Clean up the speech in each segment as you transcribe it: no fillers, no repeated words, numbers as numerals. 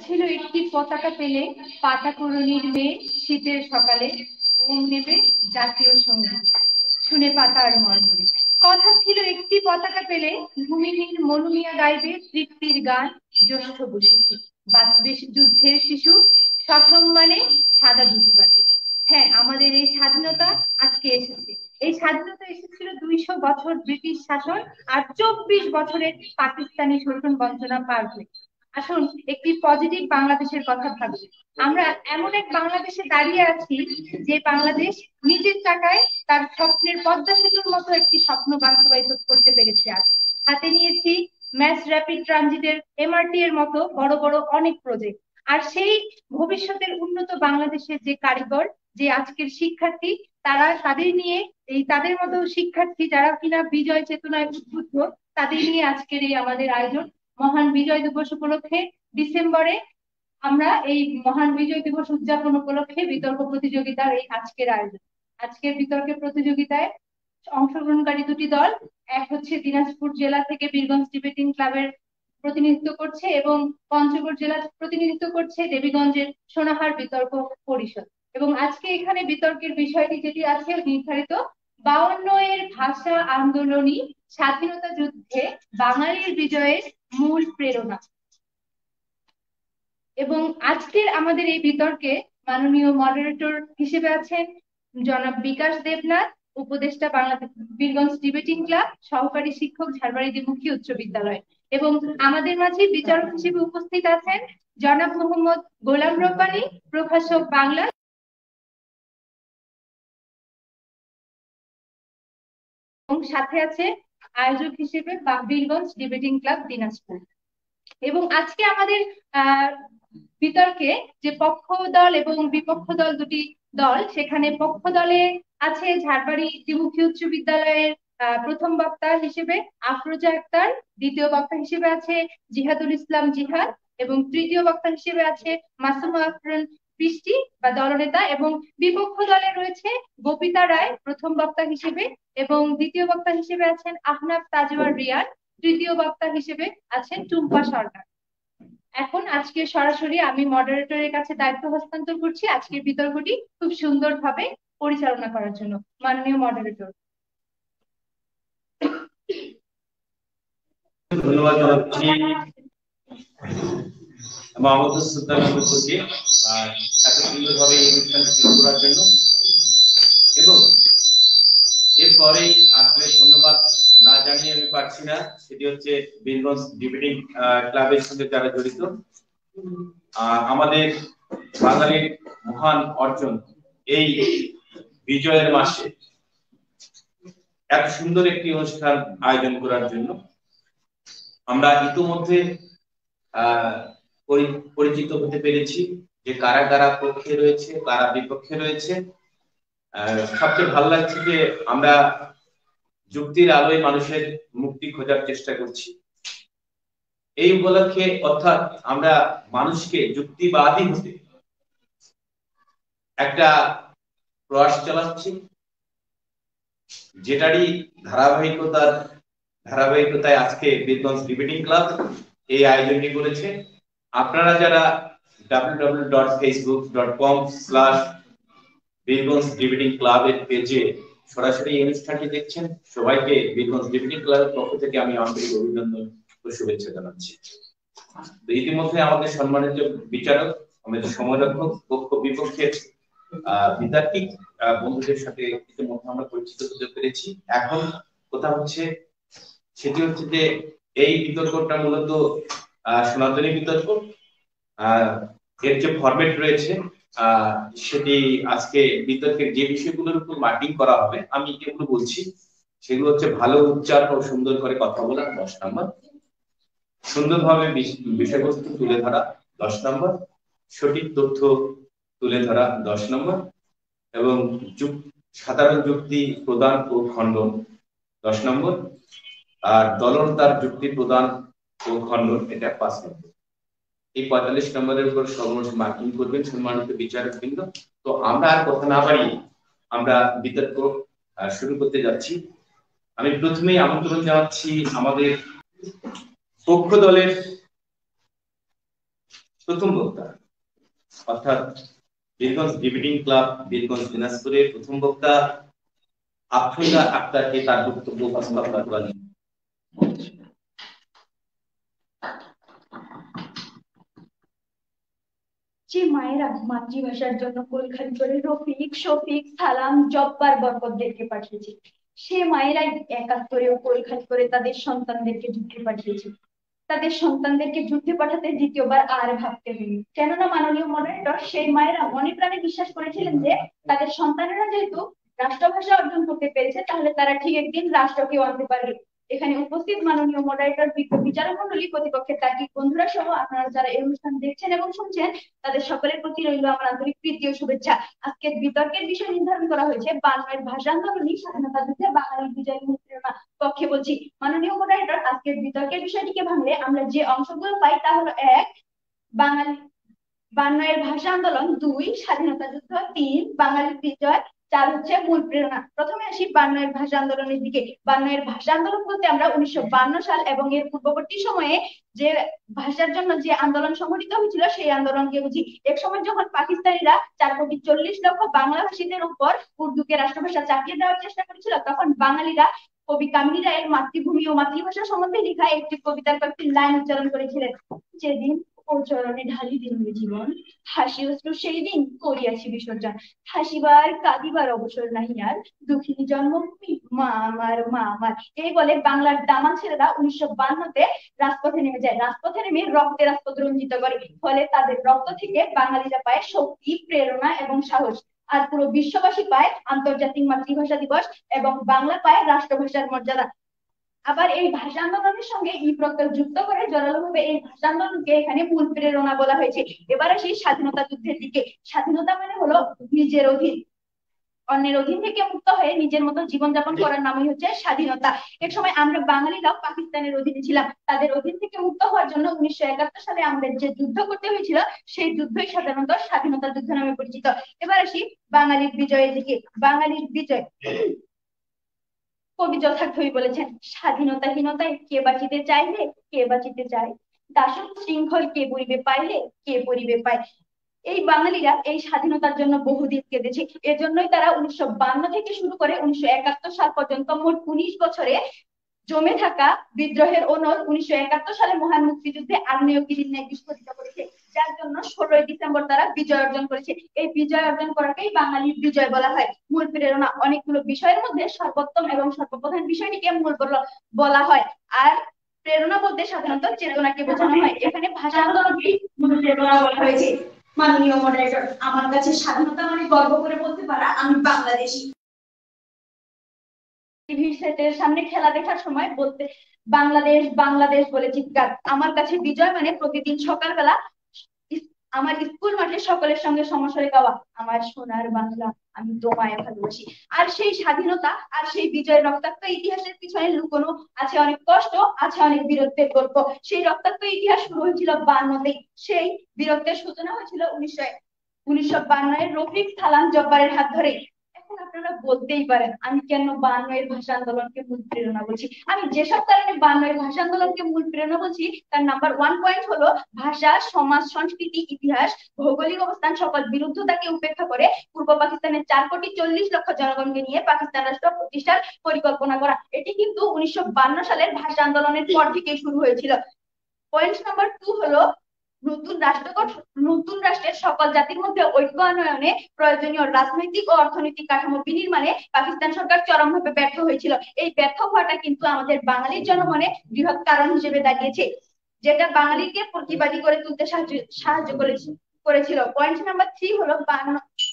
ছিল একটি পতাকা পেলে পাতা কুড়ুনির মেয়ে শীতের সকালে ঘুম নেবে জাতীয় সঙ্গীত শুনে পাতা আর মর্মরে। কথা ছিল একটি পতাকা পেলে ভূমিহীন মনুমিয়া গাইবে তৃপ্তির গান জ্যৈষ্ঠ বৈশাখে। বাঁচবে যুদ্ধের শিশু সসম্মানে সাদা দুধ পাতে। হ্যাঁ, আমাদের এই স্বাধীনতা আজকে এসেছে। এই স্বাধীনতা এসেছিল 200 বছর ব্রিটিশ শাসন আর 24 বছরের পাকিস্তানি শোষণ বঞ্চনা পার হয়ে। আসুন একটি পজিটিভ বাংলাদেশের কথা ভাবি। আমরা এমন এক বাংলাদেশে দাঁড়িয়ে আছি যে বাংলাদেশ নিজের টাকায় তার স্বপ্নের পদ্মা সেতুর মতো একটি স্বপ্ন বাস্তবায়িত করতে পেরেছে। আজ হাতে নিয়েছি ম্যাস র্যাপিড ট্রানজিটের এমআরটি এর মতো বড় বড় অনেক প্রজেক্ট। আর সেই ভবিষ্যতের উন্নত বাংলাদেশের যে কারিগর, যে আজকের শিক্ষার্থী, তাদের নিয়ে তাদের মতো শিক্ষার্থী যারা কিনা বিজয় চেতনায় উদ্বুদ্ধ, তাদের নিয়ে আজকের এই আমাদের আয়োজন। মহান বিজয় দিবস উপলক্ষে ডিসেম্বরে আমরা এই মহান বিজয় দিবস উদযাপন উপলক্ষে বিতর্ক প্রতিযোগিতার এই আজকের আয়োজন। আজকের বিতর্কের প্রতিযোগিতায় অংশগ্রহণকারী দুটি দল, এক হচ্ছে দিনাজপুর জেলা থেকে বীরগঞ্জ ডিবেটিং ক্লাবের প্রতিনিধিত্ব করছে এবং পঞ্চগড় জেলা প্রতিনিধিত্ব করছে দেবীগঞ্জের সোনাহার বিতর্ক পরিষদ। এবং আজকে এখানে বিতর্কের বিষয়টি যেটি আছে নির্ধারিত 52 ভাষা আন্দোলনী স্বাধীনতা যুদ্ধে বাঙালির বিজয়ের মূল প্রেরণা। এবং আজকের আমাদের এই বিতর্কে মাননীয় মডারেটর হিসেবে আছেন জনাব বিকাশ দেবনাথ, উপদেষ্টা বাংলাদেশ বীরগঞ্জ ডিবেটিং ক্লাব, সহকারী শিক্ষক ঝালবাড়ি দ্বিমুখী উচ্চ বিদ্যালয়। এবং আমাদের মাঝে বিচারক হিসেবে উপস্থিত আছেন জনাব মোহাম্মদ গোলাম রব্বানী, প্রভাষক বাংলা, এবং সাথে আছে আয়োজক হিসেবে বীরগঞ্জ ডিবেটিং ক্লাব দিনাজপুর। এবং আজকে আমাদের বিতর্কে যে পক্ষ দল এবং বিপক্ষ দল দুটি দল, সেখানে পক্ষ দলে আছে ঝাড়বাড়ি দ্বিমুখী উচ্চ বিদ্যালয়ের প্রথম বক্তা হিসেবে আফরোজা আক্তার, দ্বিতীয় বক্তা হিসেবে আছে জিহাদুল ইসলাম জিহাদ, এবং তৃতীয় বক্তা হিসেবে আছে মাসুমা আফরিন বৃষ্টি বা দলনেতা। এবং বিপক্ষ দলে রয়েছে গোপিতা রায় প্রথম বক্তা হিসেবে, এবং দ্বিতীয় বক্তা হিসেবে আছেন আহনাফ তাজওয়ার রিয়ান, তৃতীয় বক্তা হিসেবে আছেন টুম্পা সরকার। এখন আজকে সরাসরি আমি মডারেটরের কাছে দায়িত্ব হস্তান্তর করছি আজকের বিতর্কটি খুব সুন্দরভাবে পরিচালনা করার জন্য। মাননীয় মডারেটর। ধন্যবাদ জানাচ্ছি মাহমুদুর সুলতান বিপক্ষকে এত সুন্দরভাবে এই অনুষ্ঠানটি শুরু করার জন্য। এবং এরপরে আসলে ধন্যবাদ না জানিয়ে আমি পারছি না, সেটি হচ্ছে বীরগঞ্জ ডিবেটিং ক্লাবের সঙ্গে যারা জড়িত। আমাদের বাঙালির মহান অর্জন এই বিজয়ের মাসে এত সুন্দর একটি অনুষ্ঠান আয়োজন করার জন্য। আমরা ইতিমধ্যে পরিচিত হতে পেরেছি যে কারা কারা পক্ষে রয়েছে, কারা বিপক্ষে রয়েছে। সবচেয়ে ভালো লাগছে যে আমরা যুক্তির আলোয় মানুষের মুক্তি খোঁজার চেষ্টা করছি এই উপলক্ষে, অর্থাৎ আমরা মানুষকে যুক্তিবাদী হতে একটা প্রয়াস চালাচ্ছি, যেটারই ধারাবাহিকতায় আজকে বীরগঞ্জ ডিবেটিং ক্লাব এই আয়োজনটি করেছে। আপনারা যারা www.facebook.com/বীরগঞ্জ ডিবেটিং ক্লাবের পেজে সরাসরি এই অনুষ্ঠানটি দেখছেন, সবাইকে বীরগঞ্জ ডিবেটিং ক্লাবের পক্ষ থেকে আমি আন্তরিক অভিনন্দন ও শুভেচ্ছা জানাচ্ছি। ইতিমধ্যে আমাদের সম্মানিত বিচারক, আমাদের সমরক্ষক, পক্ষ বিপক্ষের বিতার্কিক বন্ধুদের সাথে ইতিমধ্যে আমরা পরিচিত হতে পেরেছি। এখন কথা হচ্ছে সেটি হচ্ছে যে এই বিতর্কটা মূলত সনাতনী বিতর্ক। এর যে ফরম্যাট রয়েছে সেটি আজকে বিতর্কের যে বিষয়গুলোর উপর মার্কিং করা হবে, আমি এগুলো বলছি। সেগুলো হচ্ছে ভালো উচ্চারণ ও সুন্দর করে কথা বলা 10 নম্বর, সুন্দরভাবে বিষয়বস্তু তুলে ধরা 10 নম্বর, সঠিক তথ্য তুলে ধরা 10 নম্বর, এবং সাধারণ যুক্তি প্রদান ও খণ্ডন 10 নম্বর, আর দলনতার যুক্তি প্রদান ও খণ্ডন এটা 5 নম্বর। এই 45 নম্বরের উপর সর্বশেষ মার্কিং করবেন সম্মানিত বিচারকবৃন্দ। তো আমরা আর কথা না বাড়িয়ে আমরা বিতর্ক শুরু করতে যাচ্ছি। আমি প্রথমেই আমন্ত্রণ জানাচ্ছি আমাদের পক্ষ দলের প্রথম বক্তা অর্থাৎ বীরগঞ্জ ডিবেটিং ক্লাব বীরগঞ্জ দিনাজপুরের প্রথম বক্তা আফরোজা আক্তারকে তার বক্তব্য উপস্থাপন করেন। যে মায়েরা মাতৃভাষার জন্য কোলখালি করে রফিক, শফিক, সালাম, জব্বার, বরকতদেরকে পাঠিয়েছে, সে মায়েরাই ৭১-এও কোলখালি করে তাদের সন্তানদেরকে যুদ্ধে পাঠিয়েছে। তাদের সন্তানদেরকে যুদ্ধে পাঠাতে দ্বিতীয়বার আর ভাবতে হয়নি, কেননা মাননীয় মডারেটর সেই মায়েরা মনে প্রাণে বিশ্বাস করেছিলেন যে তাদের সন্তানেরা যেহেতু রাষ্ট্রভাষা অর্জন করতে পেরেছে, তাহলে তারা ঠিক একদিন রাষ্ট্রকেও আনতে পারবে। এখানে উপস্থিত মাননীয় মডারেটর, বিচারক মন্ডলী, প্রতিপক্ষের তার্কিক বন্ধুরা সহ আপনারা যারা এই অনুষ্ঠান দেখছেন এবং শুনছেন, তাদের সকলের প্রতি রইল আমার আন্তরিক প্রীতি ও শুভেচ্ছা। আজকের বিতর্কের বিষয় নির্ধারণ করা হয়েছে ৫২-এর ভাষা আন্দোলনী স্বাধীনতা যুদ্ধে বাঙালির বিজয় মুক্তির পক্ষে বলছি। মাননীয় মডারেটর, আজকের বিতর্কের বিষয়টিকে ভাঙলে আমরা যে অংশগুলো পাই তা হলো: ১, বাঙালি ৫২-এর ভাষা আন্দোলন; ২, স্বাধীনতা যুদ্ধ; ৩, বাঙালির বিজয়; ৪ হচ্ছে মূল প্রেরণা। প্রথমে আসি ৫২-এর ভাষা আন্দোলনের দিকে। ৫২-এর ভাষা আন্দোলন বলতে আমরা ১৯৫২ সাল এবং এর পূর্ববর্তী সময়ে যে ভাষার জন্য যে আন্দোলন সংগঠিত হয়েছিল সেই আন্দোলনকে বুঝি। এক সময় যখন পাকিস্তানিরা ৪,৪০,০০,০০০ বাংলা ভাষীদের উপর উর্দুকে রাষ্ট্রভাষা চাপিয়ে দেওয়ার চেষ্টা করেছিল, তখন বাঙালিরা কবি কামিনী রায়ের মাতৃভূমি ও মাতৃভাষা সম্বন্ধে লেখা একটি কবিতার কয়েকটি লাইন উচ্চারণ করেছিলেন: যেদিন ও চরণে ঢালি দিন জীবন, হাসি অশ্রু সেই দিন করিয়াছি বিসর্জন, হাসিবার কাঁদিবার অবসর নাহি আর, দুঃখিনী জন্মভূমি মা আমার মা আমার। এই বলে বাংলার দামাল ছেলেরা ১৯৫২-তে রাজপথে নেমে যায়। রাজপথে নেমে রক্তে রাজপথ রঞ্জিত করে, ফলে তাদের রক্ত থেকে বাঙালিরা পায় শক্তি, প্রেরণা এবং সাহস। আর পুরো বিশ্ববাসী পায় আন্তর্জাতিক মাতৃভাষা দিবস এবং বাংলা পায় রাষ্ট্রভাষার মর্যাদা। আবার এই ভাষা আন্দোলনের সঙ্গে ই প্রত্যয় যুক্ত করে জোরালোভাবে এই ভাষা আন্দোলনকে এখানে মূল প্রেরণা বলা হয়েছে। এবার আসি স্বাধীনতা যুদ্ধের দিকে। স্বাধীনতা মানে হলো নিজের অধীন, অন্যের অধীন থেকে মুক্ত হয়ে নিজের মতো জীবনযাপন করার নামই হচ্ছে স্বাধীনতা। এক সময় আমরা বাঙালিরাও পাকিস্তানের অধীনে ছিলাম, তাদের অধীন থেকে মুক্ত হওয়ার জন্য ১৯৭১ সালে আমাদের যে যুদ্ধ করতে হয়েছিল সেই যুদ্ধই সাধারণত স্বাধীনতা যুদ্ধ নামে পরিচিত। এবার আসি বাঙালির বিজয়ের দিকে। বাঙালির বিজয়, কবি যথার্থই বলেছেন: স্বাধীনতাহীনতায় কে বাঁচিতে চাইলে কে বাঁচিতে চায়, দাসত্ব শৃঙ্খল কে পরিবে পাইলে কে পরিবে পায়। এই বাঙালিরা এই স্বাধীনতার জন্য বহুদিন কেঁদেছে। এজন্যই তারা ১৯৫২ থেকে শুরু করে ১৯৭১ সাল পর্যন্ত মোট ১৯ বছরে জমে থাকা বিদ্রোহের অনল ১৯৭১ সালে মহান মুক্তিযুদ্ধে আগ্নেয়গিরির ন্যায় বিস্ফোরিত করেছে, যার জন্য ১৬ই ডিসেম্বর তারা বিজয় অর্জন করেছে। এই বিজয় অর্জন করাকেই বাঙালির বিজয় বলা হয়। মূল প্রেরণা, অনেকগুলো বিষয়ের মধ্যে সর্বোত্তম এবং সর্বপ্রধান বিষয়টিকে মূল বলা হয়। আর প্রেরণা বলতে সাধারণত চেতনাকে বোঝানো হয়। এখানে ভাষা আন্দোলনকে মূল প্রেরণা বলা হয়েছে। মাননীয় মডারেটর, আমার কাছে স্বাধীনতা মানে গর্ব করে বলতে পারা আমি বাংলাদেশি। টিভি সেটের সামনে খেলা দেখার সময় বলতে বাংলাদেশ বাংলাদেশ বলে চিৎকার। আমার কাছে বিজয় মানে প্রতিদিন সকালবেলা আমার স্কুল মাঠে সকলের সঙ্গে সমস্বরে গাওয়া আমার সোনার বাংলা আমি তোমায় ভালোবাসি। আর সেই স্বাধীনতা আর সেই বিজয়ের রক্তাক্ত ইতিহাসের পিছনে লুকোনো আছে অনেক কষ্ট, আছে অনেক বীরত্বের গল্প। সেই রক্তাক্ত ইতিহাস শুরু হয়েছিল ৫২-তেই। সেই বীরত্বের সূচনা হয়েছিল ১৯৫২-এর রফিক, সালাম, জব্বারের হাত ধরে। এখন আপনারা বলতেই পারেন আমি কেন ৫২-এর ভাষা আন্দোলনকে মূল প্রেরণা বলছি। আমি যেসব কারণে ৫২-এর ভাষা আন্দোলনকে মূল প্রেরণা বলছি তার নাম্বার 1 পয়েন্ট হলো ভাষা, সমাজ, সংস্কৃতি, ইতিহাস, ভৌগোলিক অবস্থান সকল বিরুদ্ধতাকে উপেক্ষা করে পূর্ব পাকিস্তানের ৪,৪০,০০,০০০ জনগণকে নিয়ে পাকিস্তান রাষ্ট্র প্রতিষ্ঠার পরিকল্পনা করা। এটি কিন্তু ১৯৫২ সালের ভাষা আন্দোলনের পর থেকেই শুরু হয়েছিল। পয়েন্ট নাম্বার 2 হলো নতুন রাষ্ট্রের সকল জাতির মধ্যে ঐক্য আনয়নে প্রয়োজনীয় রাজনৈতিক ও অর্থনৈতিক কাঠামো বিনির্মাণে পাকিস্তান সরকার চরমভাবে ব্যর্থ হয়েছিল। এই ব্যর্থ হওয়াটা কিন্তু আমাদের বাঙালির জনমনে বৃহৎ কারণ হিসেবে দাঁড়িয়েছে, যেটা বাঙালিকে প্রতিবাদী করে তুলতে সাহায্য করেছিল। পয়েন্ট নাম্বার 3 হলো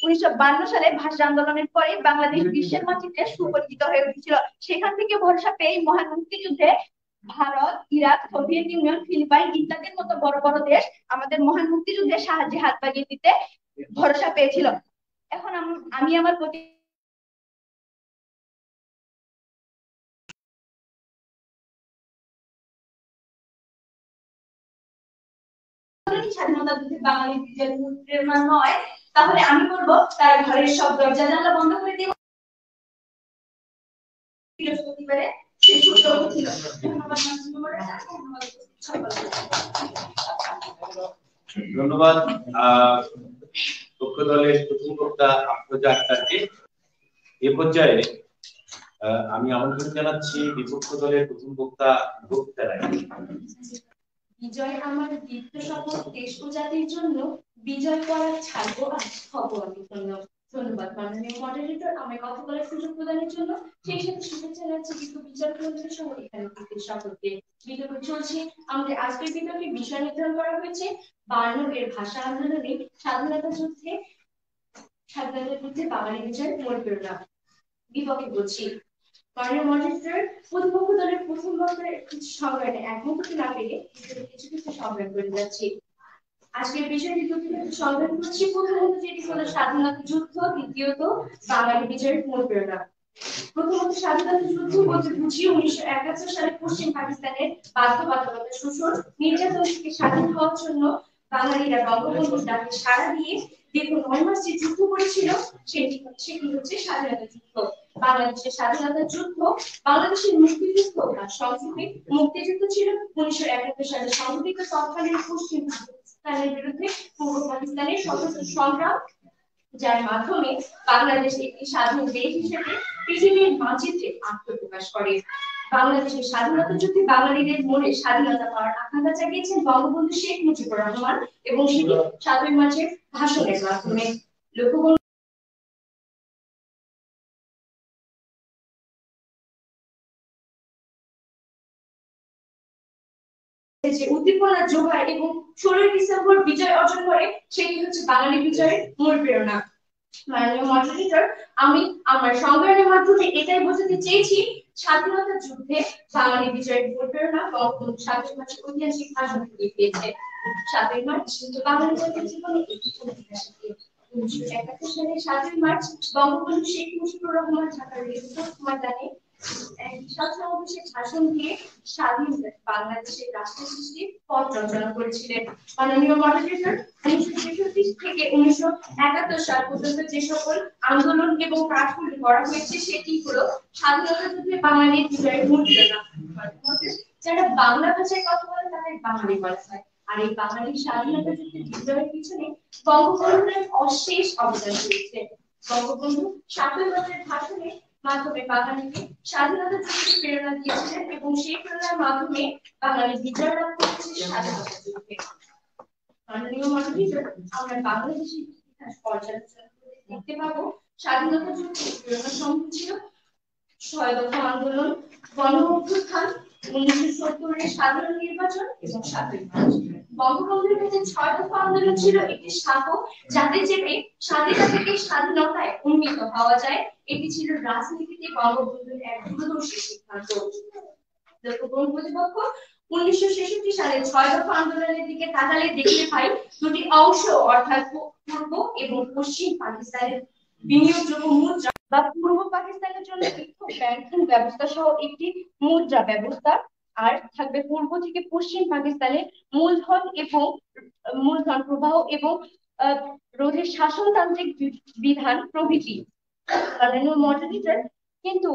১৯৫২ সালে ভাষা আন্দোলনের পরে বাংলাদেশ বিশ্বের মানচিত্রে সুপরিচিত হয়ে উঠেছিল। সেখান থেকে ভরসা পেয়ে মহান মুক্তিযুদ্ধে Bharat, Iraq, Soviet Union, Philippines ইত্যাদির মতো বড় বড় দেশ আমাদের মহান মুক্তিযুদ্ধে সাহায্যে হাত বাড়িয়ে দিতে ভরসা পেয়েছিল। এখন আমি আমার প্রতি স্বাধীনতা যুদ্ধে বাঙালির বিজয়ের মূল প্রেরণা নয়, তাহলে আমি বলবো তারা ঘরের সব দরজা জানলা বন্ধ করে দিয়ে বৃহস্পতিবারে সেই সূত্র ছিল। ধন্যবাদ। ধন্যবাদ পক্ষ দলের প্রথম বক্তা আফরোজা আক্তারকে। এ পর্যায়ে আমি আমন্ত্রণ জানাচ্ছি বিপক্ষ দলের প্রথম বক্তা বক্তা রায়। বিজয় আমার দীপ্ত শপথ দেশ ও জাতির জন্য, বিজয় করার ছাড়বো আজ হব আমি ধন্য। ধন্যবাদ মাননীয় মডারেটর আমায় কথা বলার সুযোগ প্রদানের জন্য। সেই সাথে শুভেচ্ছা জানাচ্ছি বিজ্ঞ বিচার কেন্দ্রের সহ এখানে উপস্থিত সকলকে। বিতর্ক চলছে, আমাদের আজকের বিতর্কে বিষয় নির্ধারণ করা হয়েছে 52 এর ভাষা আন্দোলনে স্বাধীনতা যুদ্ধে বাঙালি বিজয় মূল প্রেরণা। বিপক্ষে বলছি মাননীয় মডারেটর প্রতিপক্ষ দলের প্রথম বক্তার কিছু সংগ্রামে একমত হতে না পেরে কিছু কিছু সংগ্রাম করে যাচ্ছি। আজকের বিষয়টি সংগ্রাম করছি। প্রথমত যেটি হলো স্বাধীনতা যুদ্ধ, দ্বিতীয়ত বাঙালি বিজয়ের মূল প্রেরণা। প্রথমত স্বাধীনতা যুদ্ধ বলতে বুঝি 1971 সালে পশ্চিম পাকিস্তানের বাধ্যবাধকতা শোষণ নির্যাতন থেকে স্বাধীন হওয়ার জন্য বাঙালিরা বঙ্গবন্ধুর ডাকে সাড়া দিয়ে দীর্ঘ 9 মাস যে যুদ্ধ করেছিল সেটি হচ্ছে স্বাধীনতা যুদ্ধ। বাংলাদেশের স্বাধীনতা যুদ্ধ বাংলাদেশের মুক্তিযুদ্ধ আর সংক্ষেপে মুক্তিযুদ্ধ ছিল 1971 সালে সংঘটিত তৎকালীন পশ্চিম পাকিস্তানের বিরুদ্ধে পূর্ব পাকিস্তানের সশস্ত্র সংগ্রাম, যার মাধ্যমে বাংলাদেশ একটি স্বাধীন দেশ হিসেবে পৃথিবীর মানচিত্রে আত্মপ্রকাশ করে। বাংলাদেশের স্বাধীনতা যুদ্ধে বাঙালিদের মনে স্বাধীনতা পাওয়ার আকাঙ্ক্ষা জাগিয়েছেন বঙ্গবন্ধু শেখ মুজিবুর রহমান এবং সেটি 7ই মার্চের ভাষণের মাধ্যমে। লক্ষ্য যে উদ্দীপনা জোগাড় এবং 16ই ডিসেম্বর বিজয় অর্জন করে সেটি হচ্ছে বাঙালি বিজয়ের মূল প্রেরণা। মাননীয় মডারেটর, আমি আমার সংগ্রামের মাধ্যমে এটাই বোঝাতে চেয়েছি স্বাধীনতা যুদ্ধে বাঙালি বিজয়ের মূল প্রেরণা বঙ্গবন্ধু 7ই মার্চ ঐতিহাসিক ভাষণ থেকে পেয়েছে। 7ই মার্চ বাঙালি জাতির জীবনে একটি ঐতিহাসিক দিন। 1971 সালের 7ই মার্চ বঙ্গবন্ধু শেখ মুজিবুর রহমান ঢাকার রেলপথ ময়দানে বিশাল সমাবেশে ভাষণ দিয়ে স্বাধীন বাংলাদেশের রাষ্ট্র সৃষ্টির পথ রচনা করেছিলেন। মাননীয় মডারেটর, 1963 থেকে 1971 সাল পর্যন্ত যে সকল আন্দোলন এবং কাজগুলি করা হয়েছে সেটি হলো স্বাধীনতা যুদ্ধে বাঙালির বিজয়ের মূল প্রেরণা। যারা বাংলা ভাষায় কথা বলে তাদের বাঙালি বলা হয়। আর এই বাঙালি স্বাধীনতা যুদ্ধের বিজয়ের পিছনে বঙ্গবন্ধুর অশেষ অবদান রয়েছে। বঙ্গবন্ধু 7ই মার্চের ভাষণে মাধ্যমে বাঙালিকে স্বাধীনতা যুদ্ধে প্রেরণা দিয়েছিলেন এবং সেই প্রেরণার মাধ্যমে বাঙালি বিজয় লাভ করেছে স্বাধীনতা যুদ্ধে। মাননীয় মডারেটর, আমরা বাংলাদেশের ইতিহাস পর্যালোচনা করে দেখতে পাবো স্বাধীনতা যুদ্ধের প্রেরণা সমূহ ছিল 6 দফা আন্দোলন, গণ অভ্যুত্থান, 1970 এর সাধারণ নির্বাচন এবং 7ই মার্চ। বঙ্গবন্ধুর কাছে 6 দফা আন্দোলন ছিল একটি সাঁকো যাতে চেপে স্বাধীনতা থেকে স্বাধীনতায় উন্নীত হওয়া যায়। এটি ছিল রাজনীতিতে বঙ্গবন্ধুর এক দূরদর্শী সিদ্ধান্ত। প্রতিপক্ষ 1966 সালে 6 দফা আন্দোলনের দিকে তাকালে দেখতে পাই দুটি অংশ, অর্থাৎ পূর্ব এবং পশ্চিম পাকিস্তানের বিনিয়োগযোগ্য মুদ্রা বা পূর্ব পাকিস্তানের জন্য ব্যাংকিং ব্যবস্থা সহ একটি মুদ্রা ব্যবস্থা, আর থাকবে পূর্ব থেকে পশ্চিম পাকিস্তানের মূলধন প্রবাহ এবং রোধের শাসনতান্ত্রিক বিধান প্রভৃতি। মাননীয় মডারেটর, কিন্তু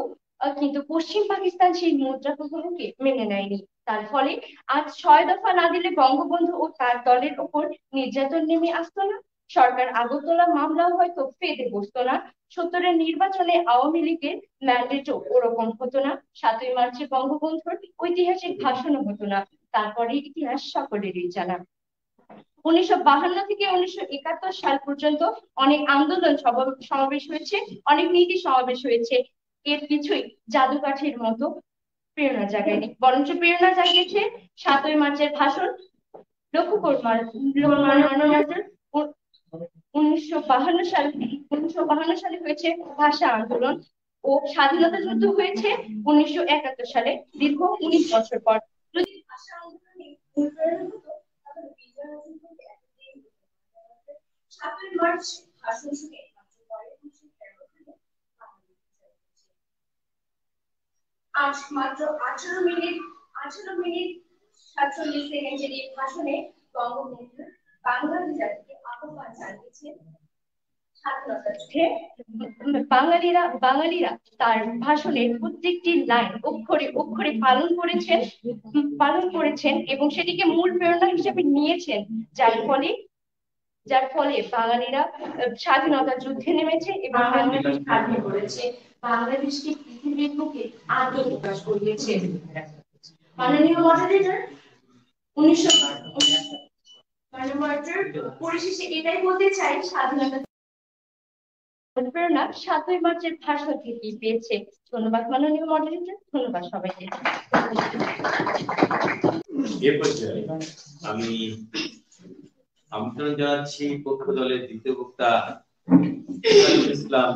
পশ্চিম পাকিস্তান সেই মুদ্রা প্রবাহকে মেনে নেয়নি। তার ফলে আজ 6 দফা না দিলে বঙ্গবন্ধু ও তার দলের উপর নির্যাতন নেমে আসতো না, সরকার আগরতলা মামলাও হয়তো ফেদে বসতো না, 70-এর নির্বাচনে আওয়ামী লীগের ম্যান্ডেটও ওরকম হতো না, 7ই মার্চে বঙ্গবন্ধুর ঐতিহাসিক ভাষণও হতো না। তারপরে ইতিহাস সকলেরই জানা। 1952 থেকে 1971 সাল পর্যন্ত অনেক আন্দোলন সমাবেশ হয়েছে, অনেক নীতি সমাবেশ হয়েছে। এর কিছুই জাদুকাঠির মতো প্রেরণা জাগায়নি, বরঞ্চ প্রেরণা জাগিয়েছে 7ই মার্চের ভাষণ। লক্ষ্য করুন 1952 সালে হয়েছে ভাষা আন্দোলন ও স্বাধীনতা যুদ্ধ হয়েছে 1971 সালে, দীর্ঘ 19 বছর পর। যদি ভাষা আন্দোলনে তাহলে বিজয় অর্জন করতে এতদিন 7ই মার্চ ভাষণ শুনে মাত্র 18 মিনিট 47 সেকেন্ডের এই ভাষণে বঙ্গবন্ধু বাংলাদেশ জাতিকে আহ্বান জানিয়েছেন স্বাধীনতা যে বাঙালিরা তার ভাষণের প্রত্যেকটি লাইন অক্ষরে অক্ষরে পালন করেছেন এবং সেটিকে মূল প্রেরণা হিসেবে নিয়েছেন, যার ফলে বাঙালিরা স্বাধীনতা যুদ্ধে নেমেছে এবং বাংলাদেশ স্বাধীন করেছে, বাংলাদেশকে পৃথিবীর বুকে আত্মপ্রকাশ করিয়েছে। মাননীয় মডারেটর, 1952 পরিশেষে এটাই বলতে চাই, স্বাধীনতা প্রেরণা ৭ই মার্চের ভাষণ থেকেই পেয়েছে। ধন্যবাদ মাননীয় মডারেটর, ধন্যবাদ সবাইকে। এ পর্যায়ে আমি আমন্ত্রণ জানাচ্ছি পক্ষ দলের দ্বিতীয় বক্তা ইসলাম।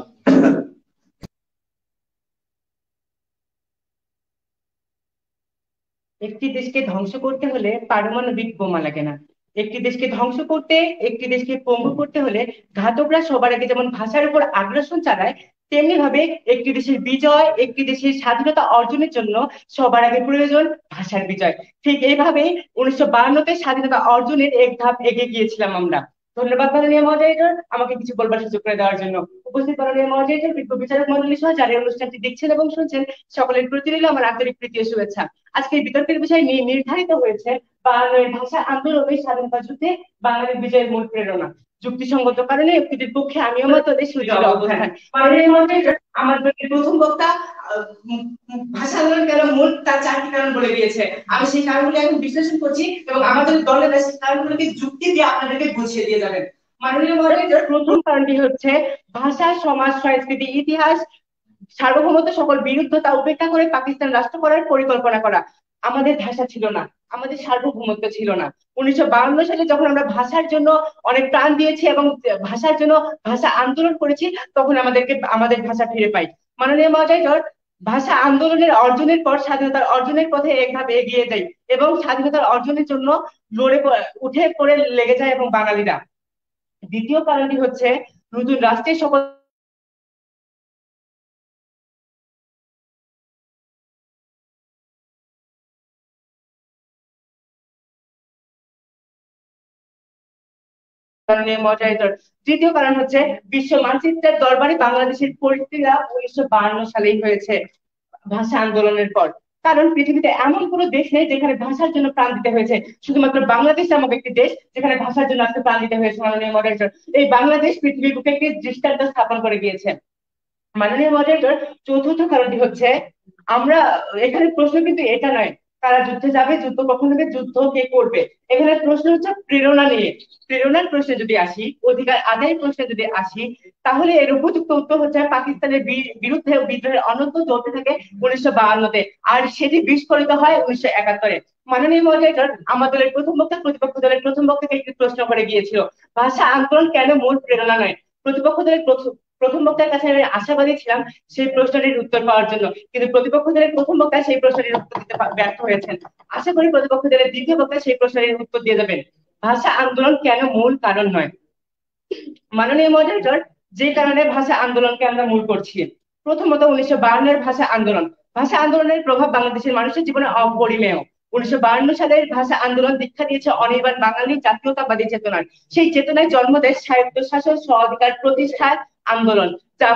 একটি দেশকে ধ্বংস করতে হলে পারমাণবিক বোমা লাগে না। একটি দেশকে ধ্বংস করতে, একটি দেশকে পঙ্গু করতে হলে ঘাতকরা সবার আগে যেমন ভাষার উপর আগ্রাসন চালায়, তেমনি ভাবে একটি দেশের বিজয়, একটি দেশের স্বাধীনতা অর্জনের জন্য সবার আগে প্রয়োজন ভাষার বিজয়। ঠিক এইভাবেই 1952-তে স্বাধীনতা অর্জনের এক ধাপ এগিয়ে গিয়েছিলাম আমরা। ধন্যবাদ মাননীয় মডারেটর, আমাকে কিছু বলবার সুযোগ করে দেওয়ার জন্য। উপস্থিত মাননীয় মডারেটর, বিজ্ঞ বিচারক মন্ডলী সহ যারা অনুষ্ঠানটি দেখছেন এবং শুনছেন, সকলের প্রতি রইল আমার আন্তরিক প্রীতি ও শুভেচ্ছা। আজকে বিতর্কের বিষয় নিয়ে নির্ধারিত হয়েছে 52 ভাষা আন্দোলনের স্বাধীনতা যুদ্ধে বাঙালির বিজয়ের মূল প্রেরণা। যুক্তিসঙ্গত কারণে উক্তিদের পক্ষে আমিও মত দেশ মাননীয় মডারেটর, আমার প্রথম বক্তা ভাষা আন্দোলন কেন মূল তার 4টি কারণ বলে দিয়েছে। আমি সেই কারণগুলি এখন বিশ্লেষণ করছি এবং আমাদের দলের সেই কারণগুলোকে যুক্তি দিয়ে আপনাদেরকে বুঝিয়ে দিয়ে যাবেন। মাননীয় মডারেটর, প্রথম কারণটি হচ্ছে ভাষা, সমাজ, সংস্কৃতি, ইতিহাস, সার্বভৌমত্ব সকল বিরুদ্ধতা উপেক্ষা করে পাকিস্তান রাষ্ট্র করার পরিকল্পনা করা। আমাদের ভাষা ছিল না, আমাদের সার্বভৌমত্ব ছিল না। 1952 সালে যখন আমরা ভাষার জন্য অনেক প্রাণ দিয়েছি এবং ভাষার জন্য ভাষা আন্দোলন করেছি, তখন আমাদের ভাষা ফিরে পাই। মাননীয় মহোদয়, ভাষা আন্দোলনের অর্জনের পর স্বাধীনতার অর্জনের পথে এক ধাপ এগিয়ে যাই এবং স্বাধীনতার অর্জনের জন্য লড়ে উঠে পড়ে লেগে যায় এবং বাঙালিরা। দ্বিতীয় কারণটি হচ্ছে নতুন রাষ্ট্রের সকল মডারেটর। তৃতীয় কারণ হচ্ছে বিশ্ব মানচিত্রের দরবারে বাংলাদেশের পরিস্থিতি 1952 সালেই হয়েছে ভাষা আন্দোলনের পর। কারণ পৃথিবীতে এমন কোনো দেশ নেই যেখানে ভাষার জন্য প্রাণ দিতে হয়েছে, শুধুমাত্র বাংলাদেশ নামক একটি দেশ যেখানে ভাষার জন্য আজকে প্রাণ দিতে হয়েছে। মাননীয় মডারেটর, এই বাংলাদেশ পৃথিবীর বুকে একটি দৃষ্টান্ত স্থাপন করে গিয়েছে। মাননীয় মডারেটর, চতুর্থ কারণটি হচ্ছে আমরা এখানে প্রশ্ন কিন্তু এটা নয় কারা যুদ্ধে যাবে, যুদ্ধ কখন হবে, যুদ্ধ কে করবে। এখানে প্রশ্ন হচ্ছে প্রেরণা নিয়ে। প্রেরণার প্রশ্নে যদি আসি, অধিকার আদায়ের প্রশ্নে যদি আসি, তাহলে এর উপযুক্ত উত্তর হচ্ছে পাকিস্তানের বিরুদ্ধে বিদ্রোহের অনন্ত চলতে থাকে 1952-তে, আর সেটি বিস্ফোরিত হয় 1971-এ। মাননীয় মডারেটর, আমার দলের প্রথম বক্তা প্রতিপক্ষ দলের প্রথম বক্তাকে একটি প্রশ্ন করে গিয়েছিল, ভাষা আন্দোলন কেন মূল প্রেরণা নয়। প্রতিপক্ষ দলের প্রথম বক্তার কাছে আমি আশাবাদী ছিলাম সেই প্রশ্নটির উত্তর পাওয়ার জন্য, কিন্তু প্রতিপক্ষ দলের প্রথম বক্তা সেই প্রশ্নটির উত্তর দিতে ব্যর্থ হয়েছেন। আশা করি প্রতিপক্ষ দলের দ্বিতীয় বক্তা সেই প্রশ্নের উত্তর দিয়ে দেবেন। ভাষা আন্দোলন কেন মূল কারণ নয়। মাননীয় মডারেটর, যে কারণে ভাষা আন্দোলনকে আমরা মূল করছি, প্রথমত 1952-এর ভাষা আন্দোলন। ভাষা আন্দোলনের প্রভাব বাংলাদেশের মানুষের জীবনে অপরিমেয়। 1952 সালের ভাষা আন্দোলন দীক্ষা দিয়েছে অনির্বাণ বাঙালি জাতীয়তাবাদী চেতনার। সেই চেতনায় জন্ম দেয় স্বায়ত্তশাসন স্ব অধিকার প্রতিষ্ঠার আন্দোলন, যা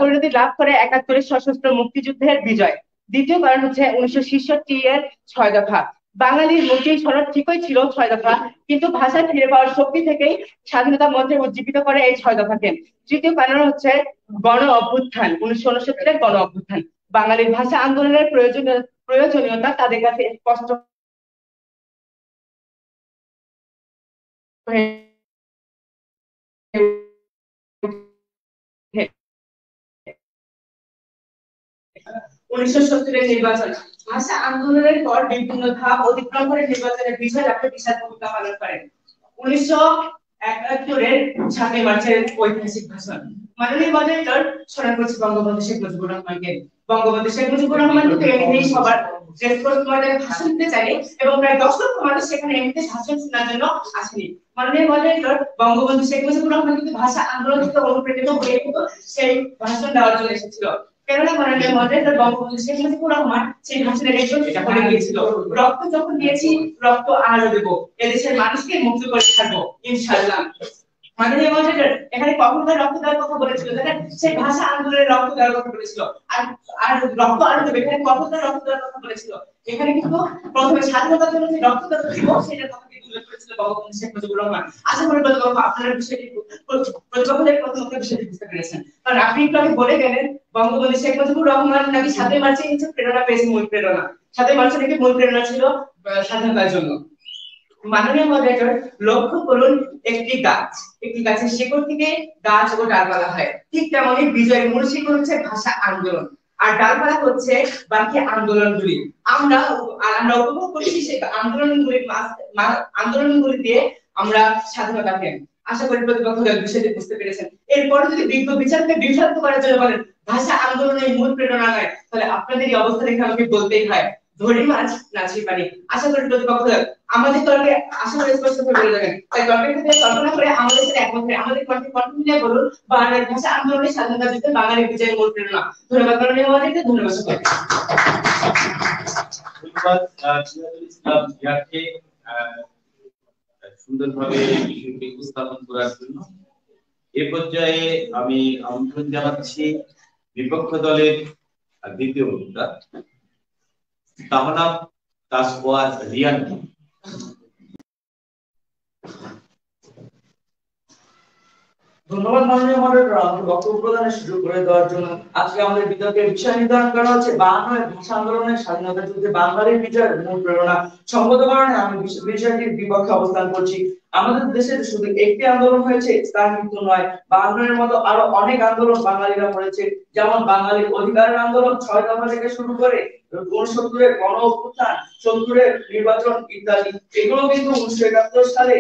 পরিণতি লাভ করে 71-এর সশস্ত্র মুক্তিযুদ্ধের বিজয়। দ্বিতীয় কারণ হচ্ছে 1966-এর 6 দফা। বাঙালির মুক্তি সনদ ঠিকই ছিল 6 দফা, কিন্তু ভাষা ফিরে পাওয়ার শক্তি থেকেই স্বাধীনতা মঞ্চে উজ্জীবিত করে এই 6 দফাকে। তৃতীয় কারণ হচ্ছে গণ অভ্যুত্থান, 1969-এর গণ অভ্যুত্থান। বাঙালির ভাষা আন্দোলনের প্রয়োজনীয়তা তাদের কাছে স্পষ্ট হয়ে 1970-এর নির্বাচন। ভাষা আন্দোলনের পর বিভিন্ন ধাপ অতিক্রম করে নির্বাচনের বিজয় লাভে বিশাল ভূমিকা পালন করেন 1971-এর 7ই মার্চের ঐতিহাসিক ভাষণ। মাননীয় মডারেটর, স্মরণ করছি বঙ্গবন্ধু শেখ মুজিবুর রহমানকে। বঙ্গবন্ধু শেখ মুজিবুর রহমান কিন্তু এমনিতেই সবার ভাষণ দিতে চাই এবং প্রায় 10 লক্ষ মানুষ সেখানে এমনিতে ভাষণ শোনার জন্য আসেনি। মাননীয় মডারেটর, বঙ্গবন্ধু শেখ মুজিবুর রহমান কিন্তু ভাষা আন্দোলন থেকে অনুপ্রেরিত হয়ে কিন্তু সেই ভাষণ দেওয়ার জন্য এসেছিল। কেননা মাননীয় মডারেটর, বঙ্গবন্ধু শেখ মুজিবুর রহমান সেই ভাষণের একজন বলে গিয়েছিল, রক্ত যখন দিয়েছি রক্ত আরো দেবো, এদেশের মানুষকে মুক্ত করে ছাড়বো ইনশাআল্লাহ। মাননীয় মহাশয় এখানে কখন রক্ত দেওয়ার কথা বলেছিল দেখেন, সেই ভাষা আন্দোলনের রক্ত দেওয়ার কথা বলেছিল। আর আর রক্ত আরো দেবে, এখানে কখন রক্ত দেওয়ার কথা বলেছিল। এখানে কিন্তু প্রথমে স্বাধীনতার জন্য যে রক্ত দেওয়া ছিল সেটার কথা কিন্তু উল্লেখ করেছিল বঙ্গবন্ধু শেখ মুজিবুর রহমান। আশা করি প্রতিপক্ষ আপনারা বিষয়টি প্রতিপক্ষের প্রথমত বিষয়টি বুঝতে পেরেছেন। কারণ আপনি একটু আগে বলে গেলেন বঙ্গবন্ধু শেখ মুজিবুর রহমান নাকি 7ই মার্চে কিছু প্রেরণা পেয়েছে, মূল প্রেরণা 7ই মার্চে নাকি মূল প্রেরণা ছিল স্বাধীনতার জন্য। মাননীয় মডারেটর লক্ষ্য করুন, একটি গাছের শিকড় থেকে গাছ ও ডালপালা হয়, ঠিক তেমনি বিজয়ের মূল শিকড় হচ্ছে ভাষা আন্দোলন, আর ডালপালা হচ্ছে বাকি আন্দোলনগুলি। আমরা উপভোগ করছি সেই আন্দোলনগুলি দিয়ে আমরা স্বাধীনতা পেলাম। আশা করি প্রতিপক্ষ বিষয়টি বুঝতে পেরেছেন। এরপরে যদি বিচারকে বিভ্রান্ত করার জন্য বলেন ভাষা আন্দোলনের মূল প্রেরণা নয়, তাহলে আপনাদের এই অবস্থা দেখে আমাকে বলতেই হয় ধরি মাছ নাচি পানি। আশা করি প্রতিপক্ষ আমাদের তর্কে আশা করি স্পষ্ট করে বলে যাবেন। তাই তর্কের ক্ষেত্রে কল্পনা করে আমাদের সাথে একমত হয়ে আমাদের কণ্ঠে কণ্ঠ মিলিয়ে বলুন বাংলার ভাষা আন্দোলনের স্বাধীনতা যুদ্ধে বাঙালি বিজয়ের মূল প্রেরণা। ধন্যবাদ মাননীয় মহাশয়কে, ধন্যবাদ সবাইকে। সুন্দরভাবে বিষয়টি উপস্থাপন করার জন্য এ পর্যায়ে আমি আমন্ত্রণ জানাচ্ছি বিপক্ষ দলের দ্বিতীয় বক্তা তাহনাফ তাসওয়ার রিয়ান। ধন্যবাদ মাননীয় মডারেটর আমাকে বক্তব্য প্রদানের সুযোগ করে দেওয়ার জন্য। আজকে আমাদের বিতর্কের বিষয় নির্ধারণ করা হচ্ছে 52 ভাষা আন্দোলনের স্বাধীনতা যুদ্ধে বাঙালির বিজয়ের মূল প্রেরণা। সংগতকরণে আমি বিষয়টির বিপক্ষে অবস্থান করছি। আমাদের দেশে শুধু একটি আন্দোলন হয়েছে তা কিন্তু নয়, 52 মতো আরো অনেক আন্দোলন বাঙালিরা করেছে। যেমন বাঙালির অধিকারের আন্দোলন 6 দফা থেকে শুরু করে 69-এর গণ অভ্যুত্থান, 70-এর নির্বাচন ইত্যাদি। এগুলো কিন্তু 1971 সালে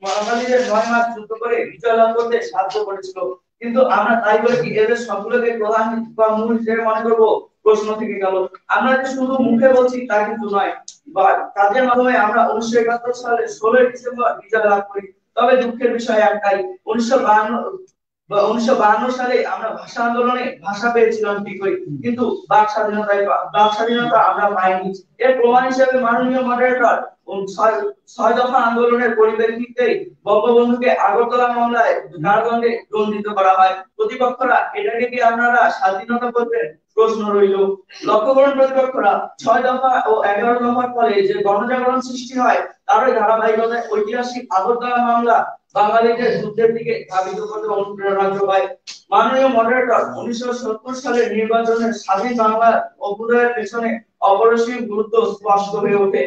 বাঙালিদের 9 মাস যুদ্ধ করে বিজয় লাভ করতে সাহায্য করেছিল। কিন্তু আমরা তাই বলে কি এদের সবগুলোকে প্রধান বা মূল হিসেবে মনে করবো? প্রশ্ন থেকে গেল। আমরা যে শুধু মুখে বলছি তা কিন্তু নয়, বা কাজের মাধ্যমে আমরা 1971 সালে 16 ডিসেম্বর বিজয় লাভ করি। তবে দুঃখের বিষয় একটাই, 1952 সালে আমরা ভাষা আন্দোলনে ভাষা পেয়েছিলাম ঠিকই, কিন্তু বাক স্বাধীনতা আমরা পাইনি। এর প্রমাণ হিসেবে মাননীয় মডারেটর 6 দফা আন্দোলনের পরিপ্রেক্ষিতে বঙ্গবন্ধুকে আগরতলা মামলায় কারাদণ্ডে দণ্ডিত করা হয়। প্রতিপক্ষরা এটাকে কি আপনারা স্বাধীনতা বলবেন? প্রশ্ন রইল। লক্ষ্য করুন প্রতিপক্ষরা 6 দফা ও 11 দফার ফলে যে গণজাগরণ সৃষ্টি হয় তারই ধারাবাহিকতায় ঐতিহাসিক আগরতলা মামলা বাঙালিদের যুদ্ধের দিকে ধাবিত করতে অনুপ্রেরণা যোগায়। মাননীয় মডারেটর 1970 সালের নির্বাচনের স্বাধীন বাংলার অভ্যুদয়ের পেছনে অপরিসীম গুরুত্ব স্পষ্ট হয়ে ওঠে।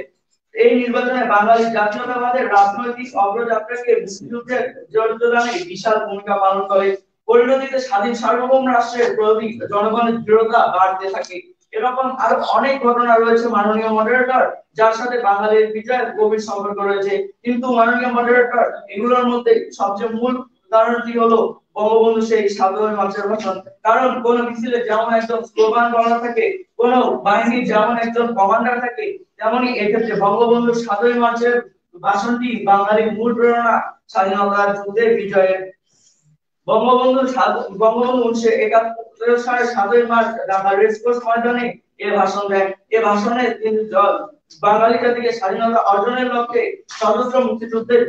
এই নির্বাচনে বাঙালি জাতীয়তাবাদের রাজনৈতিক অগ্রযাত্রাকে মুক্তিযুদ্ধের জোরদানে বিশাল ভূমিকা পালন করে। পরিণতিতে স্বাধীন সার্বভৌম রাষ্ট্রের প্রতি জনগণের দৃঢ়তা বাড়তে থাকে। এরকম আরো অনেক ঘটনা রয়েছে মাননীয় মডারেটর, যার সাথে বাঙালির বিজয়ের গভীর সম্পর্ক রয়েছে। কিন্তু মাননীয় মডারেটর এগুলোর মধ্যে সবচেয়ে মূল উদাহরণটি হলো বঙ্গবন্ধু সেই 7 মার্চের ভাষণ। কারণ কোন মিছিলে যেমন একজন স্লোগান বলা থাকে, কোন বাহিনীর যেমন একজন কমান্ডার থাকে, তেমনি এক্ষেত্রে বঙ্গবন্ধুর 7 মার্চের ভাষণটি বাঙালির মূল প্রেরণা স্বাধীনতার যুদ্ধে বিজয়ের। বঙ্গবন্ধু 1971 সালের 7 মার্চ ঢাকা রেসকোর্স ময়দানে এ ভাষণ দেন। এ ভাষণে তিনি বাঙালি জাতিকে স্বাধীনতা অর্জনের লক্ষ্যে সশস্ত্র মুক্তিযুদ্ধের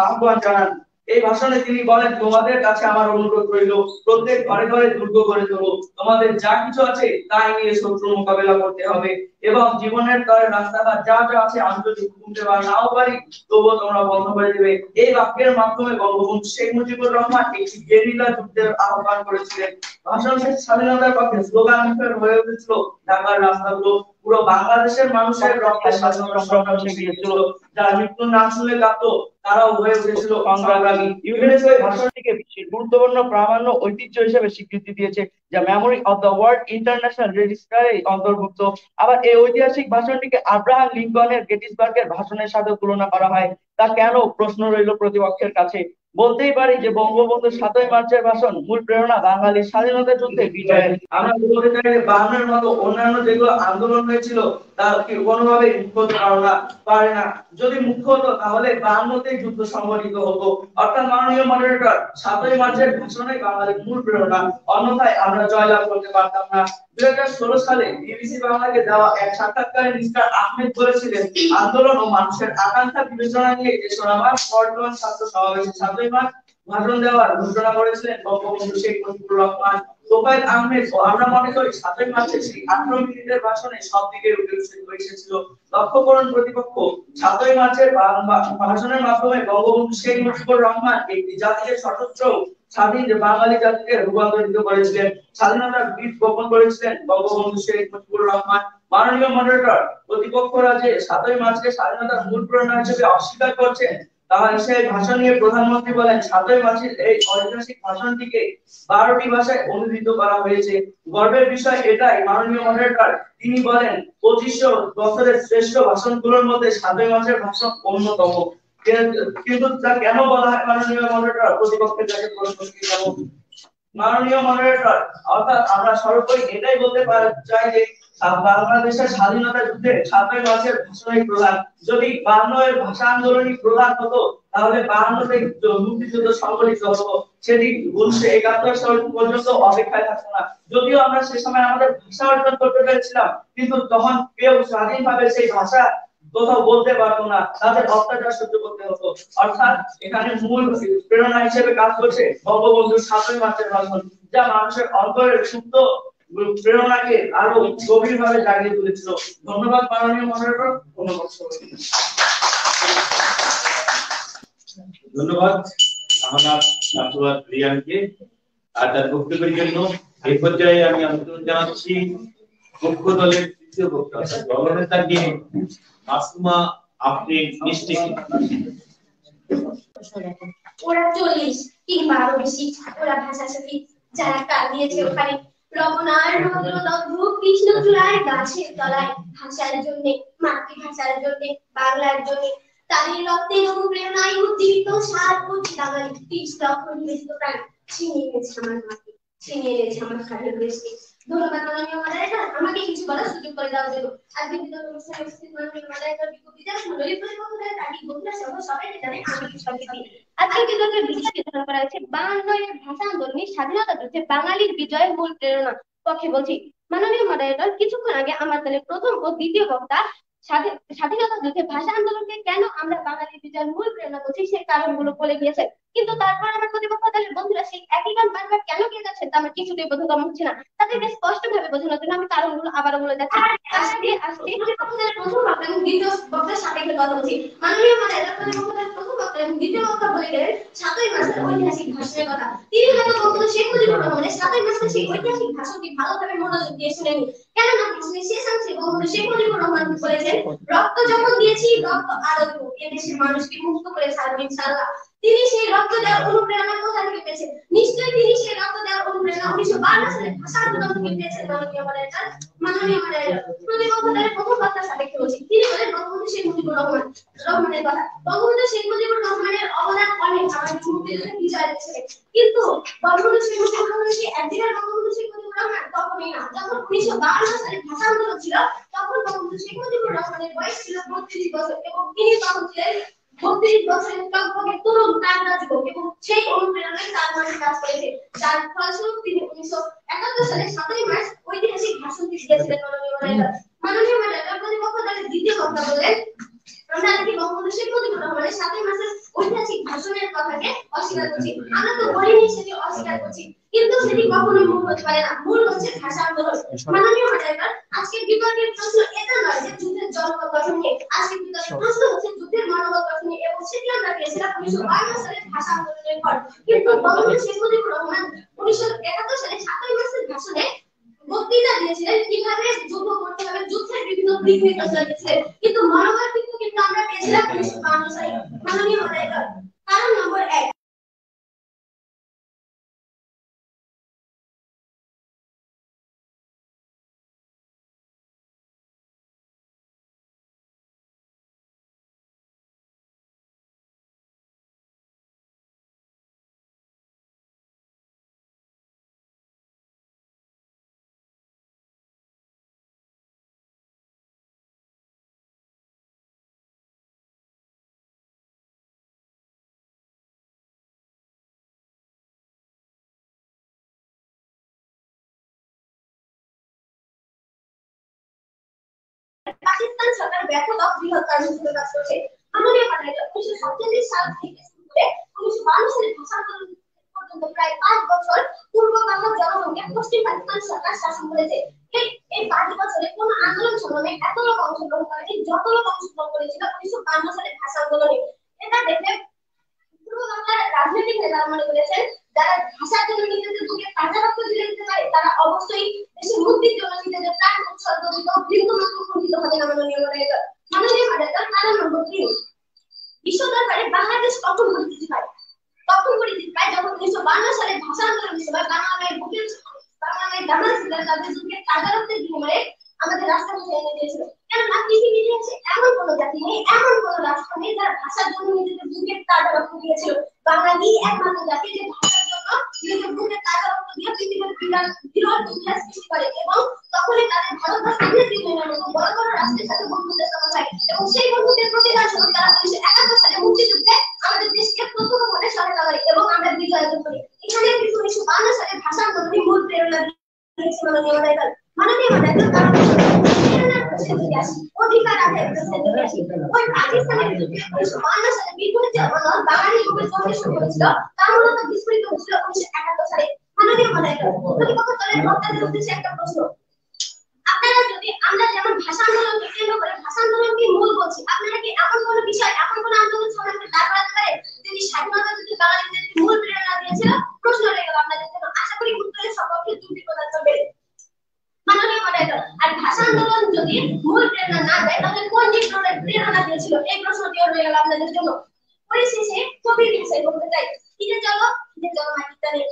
আহ্বান জানান। এই ভাষণে তিনি বলেন, তোমাদের কাছে আমার অনুরোধ রইল, প্রত্যেক ঘরে ঘরে দুর্গ গড়ে তোলো, তোমাদের যা কিছু আছে তাই নিয়ে শত্রুর মোকাবেলা করতে হবে, এবং জীবনের তরে রাস্তাঘাট যা যা আছে আমি যদি ঘুমতে বা নাও পারি তবুও তোমরা বন্ধ করে দেবে। এই বাক্যের মাধ্যমে বঙ্গবন্ধু শেখ মুজিবুর রহমান একটি গেরিলা যুদ্ধের আহ্বান করেছিলেন। ভাষণ শেষে স্বাধীনতার পক্ষে স্লোগান মুখর হয়ে উঠেছিল ঢাকার রাস্তাগুলো পুরো বাংলাদেশের মানুষের রক্তে স্বাধীনতা সংগ্রাম গিয়েছিল। যারা মৃত্যুর নাম শুনলে কাঁপতো তারাও হয়ে উঠেছিল সংগ্রামী। ইউনেস্কো এই ভাষণটিকে বিশ্বের গুরুত্বপূর্ণ প্রামাণ্য ঐতিহ্য হিসেবে স্বীকৃতি দিয়েছে, যা memory of the world international রেজিস্টারে অন্তর্ভুক্ত। আবার এই ঐতিহাসিক ভাষণটিকে আব্রাহাম লিঙ্কনের গেটিসবার্গের ভাষণের সাথে তুলনা করা হয়। তা কেন? প্রশ্ন রইল প্রতিপক্ষের কাছে। বলতেই পারি যে বঙ্গবন্ধু 7 মার্চের ভাষণ মূল প্রেরণা বাঙালির স্বাধীনতা যুদ্ধে বিজয়ের। আমরা বলতে চাই 52-এর মতো অন্যান্য যেগুলো আন্দোলন হয়েছিল তা কোনোভাবে মুখ্য হতে পারে না। যদি মুখ্য হতো তাহলে 52-তেই যুদ্ধ সংগঠিত হতো। অর্থাৎ মাননীয় মডারেটর 7 মার্চের ভাষণে বাঙালির মূল প্রেরণা, অন্যথায় আমরা জয়লাভ করতে পারতাম না। 2016 সালে বিবিসি বাংলাকে দেওয়া এক সাক্ষাৎকারে মিস্টার আহমেদ বলেছিলেন, আন্দোলন ও মানুষের আকাঙ্ক্ষা বিবেচনা নিয়ে 3রা মার্চ বর্তমান ছাত্র সমাবেশে 7 মার্চ ভাষণ দেওয়ার ঘোষণা করেছিলেন বঙ্গবন্ধু শেখ মুজিবুর রহমান। তোফায়েল আহমেদ ও আমরা মনে করি 7ই মার্চের সেই 18 মিনিটের ভাষণে সব দিকে উঠে এসেছিল। লক্ষ্য করুন প্রতিপক্ষ 7ই মার্চের ভাষণের মাধ্যমে বঙ্গবন্ধু শেখ মুজিবুর রহমান একটি জাতিকে সশস্ত্র স্বাধীন বাঙালি জাতিকে রূপান্তরিত করেছিলেন, স্বাধীনতার বীজ বপন করেছিলেন বঙ্গবন্ধু শেখ মুজিবুর রহমান। মাননীয় মডারেটর, প্রতিপক্ষরা যে 7ই মার্চকে স্বাধীনতার মূল প্রেরণা হিসেবে অস্বীকার করছেন, তার সেই ভাষণ নিয়ে প্রধানমন্ত্রী বলেন 7ই মার্চের এই ঐতিহাসিক ভাষণটিকে 12টি ভাষায় অনুদিত করা হয়েছে। গর্বের বিষয় এটাই মাননীয় মডারেটর, তিনি বলেন 2500 বছরের শ্রেষ্ঠ ভাষণগুলোর মধ্যে 7ই মার্চের ভাষণ অন্যতম। কিন্তু তা কেন বলা হয় মাননীয় মডারেটর? প্রতিপক্ষের কাছে প্রশ্ন যাব। মাননীয় মডারেটর, অর্থাৎ আমরা সর্বোপরি এটাই বলতে চাই যে বাংলাদেশের স্বাধীনতা যুদ্ধে 7ই মার্চের ভাষণই প্রধান। যদি 52 এর ভাষা আন্দোলনই প্রধান হতো, তাহলে 52তে মুক্তিযুদ্ধ সংগঠিত হতো, সেটি 1971 সাল পর্যন্ত অপেক্ষায় থাকতো না। যদিও আমরা সে সময় আমাদের ভাষা অর্জন করতে পেরেছিলাম, কিন্তু তখন কেউ স্বাধীনভাবে সেই ভাষা কোথাও বলতে পারতো না, তাদের অত্যাচার সহ্য করতে হতো। অর্থাৎ এখানে মূল প্রেরণা হিসেবে কাজ করছে বঙ্গবন্ধুর 7ই মার্চের ভাষণ, যা মানুষের অন্তরের সুপ্ত প্রেরণাকে আরো গভীরভাবে জাগিয়ে তুলেছিল। ধন্যবাদ মাননীয় মডারেটর। ধন্যবাদ আমাদের ছাত্রবাদ রিয়ানকে আর তার বক্তব্যের জন্য। এই পর্যায়ে আমি আমন্ত্রণ জানাচ্ছি পক্ষ দলের তৃতীয় বক্তা দলনেতাকে মাসুমা আফরিন মিষ্টি। ওরা 40 কিংবা আরো বেশি, ওরা ভাষা সখী যারা কাল দিয়েছে ওখানে রমনার রৌদ্রদগ্ধ কৃষ্ণ চূড়ায় গাছের তলায়, ভাষার জন্য, মাতৃভাষার জন্য, বাংলার জন্য তাদের রক্তের অনুপ্রেরণায় উজ্জীবিত 7 কোটি বাঙালি 30 লক্ষ নিবেদিত প্রাণ ছিনিয়ে এনেছে আমার মাটি, ছিনিয়ে এনেছে আমার স্বাধীন দেশকে। ধন্যবাদ মাননীয় মডারেটর, আমাকে কিছু বলার সুযোগ করে দেওয়ার জন্য। আজকে বিদ্যালয় অনুষ্ঠানে উপস্থিত মাননীয় মডারেটর, বিদ্যালয় মণ্ডলী প্রতিপক্ষদের তাকে বন্ধুরা সহ সবাইকে জানাই আন্তরিক স্বাগত। আজকে বিদ্যালয়ের বিশেষ নির্ধারণ করা হয়েছে 52 এর ভাষা আন্দোলনের স্বাধীনতা যুদ্ধে বাঙালির বিজয়ের মূল প্রেরণা পক্ষে বলছি। মাননীয় মডারেটর, কিছুক্ষণ আগে আমার দলের প্রথম ও দ্বিতীয় বক্তা স্বাধীনতা যুদ্ধে ভাষা আন্দোলনকে কেন আমরা বাঙালির বিজয়ের মূল প্রেরণা বলছি সেই কারণগুলো বলে গিয়েছে, কিন্তু তারপর আমার প্রতিপক্ষ দলের বন্ধুরা সেই একই গান বারবার কেন গিয়ে যাচ্ছে তা আমার কিছুতেই বোধগম্য হচ্ছে না। তাদেরকে স্পষ্ট ভাবে বোঝানোর জন্য আমি কারণগুলো আবারও বলে যাচ্ছি। আজকে প্রতিপক্ষদের প্রথম বক্তা এবং দ্বিতীয় বক্তার সাপেক্ষে কথা বলছি। মাননীয় মডারেটর, প্রতিপক্ষদের প্রথম বক্তা এবং দ্বিতীয় বক্তা বলে গেলেন 7ই মার্চের ঐতিহাসিক ভাষণের কথা। তিনি হয়তো বঙ্গবন্ধু শেখ মুজিবুর রহমানের 7ই মার্চের সেই ঐতিহাসিক ভাষণটি ভালোভাবে মনোযোগ দিয়ে শুনেনি। কেননা ভাষণের শেষাংশে বঙ্গবন্ধু শেখ মুজিবুর রহমান বলেছেন, রক্ত যখন দিয়েছি রক্ত আরো দেব, এদেশের মানুষকে মুক্ত করে ছাড়বো ইনশাআল্লাহ। তিনি সেই রক্ত দেওয়ার অনুপ্রেরণা কোথা থেকে পেয়েছেন? নিশ্চয়ই তিনি সেই রক্ত দেওয়ার অনুপ্রেরণা 1952 সালে ভাষা আন্দোলন থেকে পেয়েছেন। মাননীয় মডারেটর, প্রতিপক্ষদের প্রথম বক্তার সাপেক্ষে বলছি। তিনি বলেন বঙ্গবন্ধু শেখ মুজিবুর রহমানের কথা। বঙ্গবন্ধু শেখ মুজিবুর রহমানের অবদান অনেক আমাদের মুক্তিযুদ্ধে বিজয় দিয়েছে, কিন্তু বঙ্গবন্ধু শেখ মুজিবুর রহমান কি একদিনের বঙ্গবন্ধু শেখ মুজিবুর রহমান? তখনই না। যখন 1952 সালে ভাষা আন্দোলন ছিল, তখন বঙ্গবন্ধু শেখ মুজিবুর রহমানের বয়স ছিল 32 বছর এবং তিনি তখন ছিলেন 32 বছরের টকবকে তরুণ তাজা যুবক এবং সেই অনুপ্রেরণায় তার মাঝে কাজ করেছে, যার ফলস্বরূপ তিনি 1971 সালে 7ই মার্চ ঐতিহাসিক ভাষণটি দিয়েছিলেন। মাননীয় মডারেটর, প্রতিপক্ষ দলের দ্বিতীয় বক্তা বললেন, আমরা আজকে বঙ্গবন্ধু শেখ মুজিবুর রহমানের 7ই মার্চের ঐতিহাসিক ভাষণের কথাকে অস্বীকার করছি। আমরা তো বলিনি সেটি অস্বীকার করছি, কিন্তু সেটি কখনোই মূল হতে পারে না। মূল হচ্ছে ভাষা আন্দোলন। মাননীয় মডারেটর, আজকের বিতর্কের প্রশ্ন এটা নয় যে যুদ্ধের জনতা গঠন নিয়ে, আজকের বিতর্কের প্রশ্ন হচ্ছে যুদ্ধের মনোবল গঠন নিয়ে, এবং সেটি আমরা পেয়েছিলাম 1952 সালের ভাষা আন্দোলনের পর। কিন্তু বঙ্গবন্ধু শেখ মুজিবুর রহমান 1971 সালে 7ই মার্চের ভাষণে বক্তৃতা দিয়েছিলেন কিভাবে যুদ্ধ করতে হবে, যুদ্ধের বিভিন্ন দিক নির্দেশনা দিয়েছিলেন, কিন্তু মনোবল কিন্তু আমরা পেয়েছিলাম 1952 সালে। মাননীয় মডারেটর, কারণ নম্বর 1, পাকিস্তান সরকার ব্যর্থতা বৃহৎ কার্যক্রমে কাজ করছে। মাননীয় মডারেটর, 1947 সাল থেকে করে 1952 সালে ভাষা আন্দোলন পর্যন্ত প্রায় 5 বছর পূর্ব বাংলার জনগণকে পশ্চিম পাকিস্তান সরকার শাসন করেছে। এই 5 বছরে কোন আন্দোলন সংগ্রামে এত লোক অংশগ্রহণ করেনি যত লোক অংশগ্রহণ করেছিল 1952 সালে ভাষা আন্দোলনে। এটা দেখে পূর্ব বাংলার রাজনৈতিক নেতারা মনে করেছেন যারা ভাষার জন্য নিজেদের বুকে কাঁচা রক্ত ঢেলে দিতে পারে তারা অবশ্যই দেশের মুক্তির জন্য নিজেদের প্রাণ উৎসর্গ দিত, বিন্দুমাত্র কুণ্ঠিত হবে না। মাননীয় ম্যাডাম, কারণ নম্বর 3, বিশ্ব দরবারে বাংলাদেশ কখন পরিচিতি পায়? যখন 1952 সালে ভাষা আন্দোলনের সময় বাংলা মায়ের দামাল ছিল তাদের বুকে কাঁচা রক্তের বিনিময়ে আমাদের রাষ্ট্রভাষা এনে দিয়েছিল। কেননা পৃথিবীর ইতিহাসে এমন কোন জাতি নেই, এমন কোন রাষ্ট্র নেই যারা ভাষার জন্য নিজেদের বুকে কাঁচা রক্ত দিয়েছিল। বাঙালি একমাত্র জাতি যে ভাষার জন্য নিজেদের বুকে কাঁচা রক্ত দিয়ে পৃথিবীর বিরল ইতিহাস সৃষ্টি করে এবং তখনই তাদের ভারতবর্ষ ইংরেজির মতো বড় বড় রাষ্ট্রের সাথে বন্ধুত্বের সম্পর্ক হয় এবং সেই বন্ধুত্বের প্রতিদান স্বরূপ তারা 1971 সালে মুক্তিযুদ্ধে আমাদের দেশকে প্রথম বলে সহায়তা করে এবং আমরা বিজয় অর্জন করি। এখানে কিন্তু 1952 সালে ভাষা আন্দোলনের মূল প্রেরণা দিয়েছে মাননীয় ম্যাডাম। তারা অধিকার আদায় ওই পাকিস্তানের 1952 সালে বিপুল যে আন্দোলন বাঙালি যুগের জন্মে শুরু হয়েছিল তা মূলত বিস্ফোরিত হয়েছিল 1971 সালে। মাননীয় ম্যাডাম, প্রতিপক্ষ দলের বক্তাদের উদ্দেশ্যে একটা প্রশ্ন। আপনারা যদি আমরা যেমন ভাষা আন্দোলনকে কেন্দ্র করে ভাষা আন্দোলনকে মূল বলছি, আপনারা কি এমন কোন বিষয় এমন কোন আন্দোলন সম্পর্কে দাঁড় করাতে পারে যদি স্বাধীনতা যদি বাঙালিদের মূল প্রেরণা দিয়েছিল? প্রশ্ন রয়ে গেল আপনাদের জন্য। আশা করি উত্তরের সপক্ষে যুক্তি প্রদান করবেন মাননীয় ম্যাডাম। আর ভাষা আন্দোলন যদি মূল প্রেরণা না দেয় তাহলে কোন দিক প্রেরণা দিয়েছিল? এই প্রশ্নটিও রয়ে গেল আপনাদের জন্য। পরিশেষে কবির বিষয় বলতে চাই, ঈদে চলো মাটির টানে।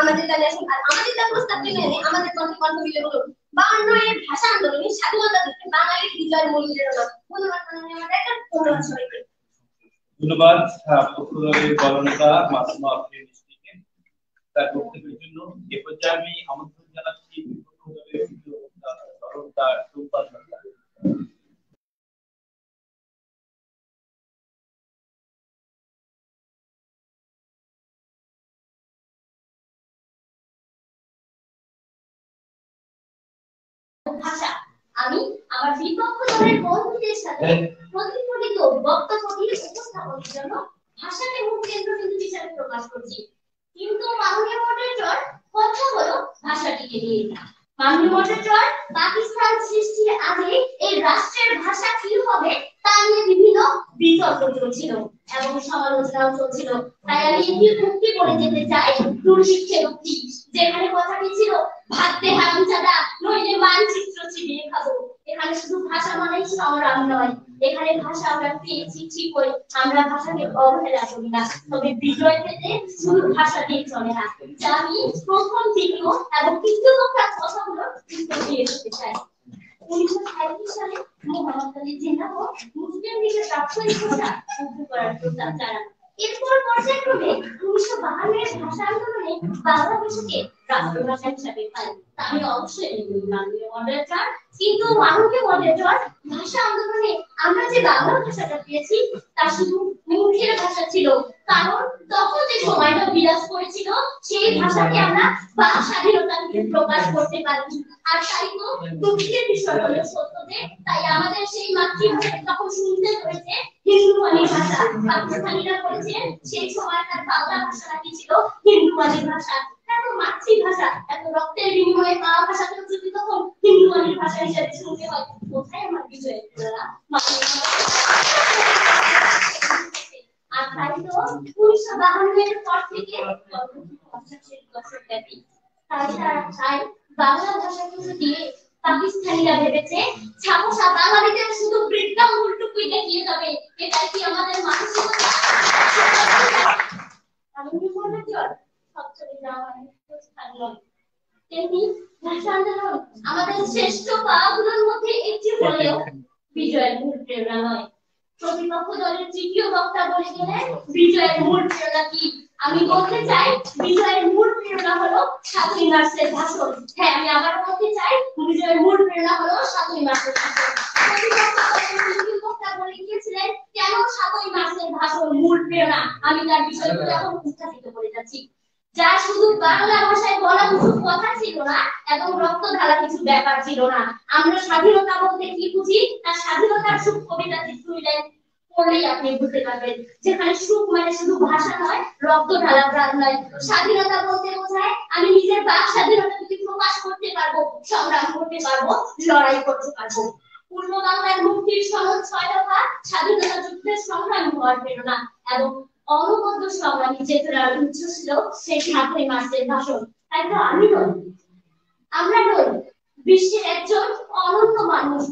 আমাদের আমাদের কণ্ঠ মিলে বলুন 52 এর ভাষা আন্দোলনে স্বাধীনতা দিতে বাঙালির বিজয়ের মূল প্রেরণা। ধন্যবাদ প্রফেসর বরণতা মাসুমা আফরিদিকে তার বক্তব্যের জন্য। এ পর্যায়ে আমি আমন্ত্রণ জানাচ্ছি ভাষা। আমি আমার বিপক্ষ দলের বন্ধুদের সাথে প্রতিফলিত বক্তব্য দিয়ে উপস্থাপনের জন্য ভাষাকে মূল কেন্দ্রবিন্দু হিসেবে প্রকাশ করছি। কিন্তু মাননীয় মডারেটর কথা হলো ভাষাটিকে নিয়ে। মাননীয় মডারেটর পাকিস্তান সৃষ্টির আগে এই রাষ্ট্রের ভাষা কি হবে তা নিয়ে বিভিন্ন বিতর্ক চলছিল এবং সমালোচনাও চলছিল। তাই আমি একটি উক্তি করে যেতে চাই, দুর্ভিক্ষের উক্তি, যেখানে কথাটি ছিল ভাবতে হারামজাদা নইলে মানচিত্র চিবিয়ে খাবো। এখানে শুধু ভাষা মানেই সংগ্রাম নয়, এখানে ভাষা আমরা পেয়েছি ঠিকই, আমরা ভাষাকে অবহেলা করি না, তবে বিজয় পেতে শুধু ভাষা দিয়ে চলে না। যা আমি প্রথম দ্বিতীয় এবং তৃতীয় বক্তার কথাগুলো দিয়ে যেতে চাই। 1937 সালে মোহাম্মদ আলী জিন্নাহ মুসলিম লীগের প্রাথমিক ভাষা শুরু করার প্রস্তাব জানান। এরপর পর্যায়ক্রমে 1952 এর ভাষা আন্দোলনে বাংলা ভাষাকে রাষ্ট্রভাষা হিসেবে পাই। আমি অবশ্যই মাননীয় মডারেটর, কিন্তু মাননীয় মডারেটর ভাষা আন্দোলনে আমরা যে বাংলা ভাষাটা পেয়েছি তা শুধু মুখের ভাষা ছিল, কারণ তখন যে সময়টা বিরাজ করেছিল সেই ভাষাকে আমরা স্বাধীনতাকে প্রকাশ করতে পারি। আর তাই তো দুঃখের বিষয় হলো সত্য যে তাই আমাদের সেই মাতৃভাষা তখন শুনতে হয়েছে হিন্দুয়ানি ভাষা। পাকিস্তানিরা বলেছে সেই সময়কার বাংলা ভাষাটা কি ছিল? হিন্দুয়ানি ভাষা। এত মাতৃভাষা, এত রক্তের বিনিময়ে পাওয়া ভাষাকে যদি তখন হিন্দুয়ানি ভাষা হিসেবে শুনতে হয়, কোথায় আমার বিজয়? আর তাই তো 1952 এর পর থেকে তাই বাংলা ভাষাকে দিয়ে পাকিস্তানিরা ভেবেছে ছাপোষা বাঙালিদের শুধু বৃত্তাঙ্গুলটুকুই দেখিয়ে যাবে। এটাই কি আমাদের মানসিকতা? ভাষা আন্দোলন আমাদের শ্রেষ্ঠ পাওয়াগুলোর মধ্যে একটি হলেও বিজয়ের মূল প্রেরণা নয়। প্রতিপক্ষ দলের তৃতীয় বক্তা বলে গেলেন বিজয়ের মূল প্রেরণা কি? আমি বলতে চাই বিজয়ের মূল প্রেরণা হলো 7ই মার্চের ভাষণ। হ্যাঁ, আমি আবার বলতে চাই বিজয়ের মূল প্রেরণা হলো 7ই মার্চের ভাষণ। প্রতিপক্ষ দলের তৃতীয় বক্তা বলে গিয়েছিলেন কেন 7ই মার্চের ভাষণ মূল প্রেরণা। আমি তার বিষয়গুলো এখন উত্থাপিত করে যাচ্ছি। যা শুধু বাংলা ভাষায় বলা কিছু কথা ছিল না এবং রক্ত ঢালা কিছু ব্যাপার ছিল না। আমরা স্বাধীনতা বলতে কি বুঝি তা স্বাধীনতার সুখ কবিতাতে শুনলেন পড়লেই আপনি বুঝতে পারবেন যেখানে সুখ মানে শুধু ভাষা নয়, রক্ত ঢালা প্রাণ নয়। স্বাধীনতা বলতে বোঝায় আমি নিজের বাক স্বাধীনতা যদি প্রকাশ করতে পারবো, সংগ্রাম করতে পারবো, লড়াই করতে পারবো। পূর্ব বাংলার মুক্তির সনদ 6 দফা, স্বাধীনতা যুদ্ধের সংগ্রাম হওয়ার প্রেরণা এবং অনবদ্য সংগ্রামী চেতনার উৎস ছিল সেই 7ই মার্চের ভাষণ। তাই তো আমরা নই বিশ্বের একজন অনন্য মানুষ।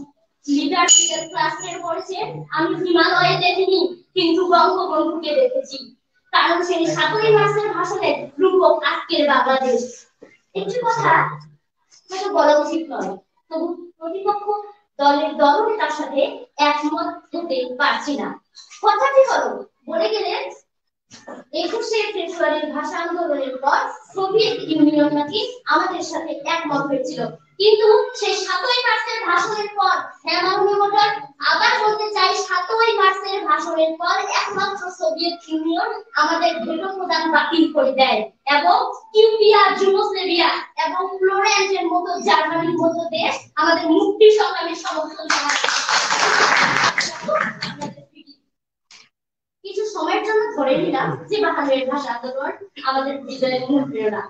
লিডারশিপের ক্লাসে পড়েছে আমি হিমালয়ে দেখিনি, কিন্তু বঙ্গবন্ধুকে দেখেছি। কারণ সেই 7ই মার্চের ভাষণে রূপক আজকের বাংলাদেশ। একটি কথা হয়তো বলা উচিত নয়, তবু প্রতিপক্ষ দলনেতার সাথে একমত হতে পারছি না। কথাটি হলো বলে গেলে 21শে ফেব্রুয়ারির ভাষা আন্দোলনের পর সোভিয়েত ইউনিয়ন নাকি আমাদের সাথে একমত হয়েছিল, কিন্তু সেই 7ই মার্চের ভাষণের পর মাননীয় মহোদয় আবার বলতে চাই 7ই মার্চের ভাষণের পর একমাত্র সোভিয়েত ইউনিয়ন আমাদের ভেটো প্রদান বাতিল করে দেয় এবং কিউবিয়া, যুগোস্লাভিয়া এবং ফ্লোরেন্সের মতো জার্মানির মতো দেশ আমাদের মুক্তি সংগ্রামের সমর্থন জানায়। কিছু সময়ের জন্য ধরে নিলাম যে বাহাদুরের ভাষা আন্দোলন আমাদের বিজয়ের মূল প্রেরণা,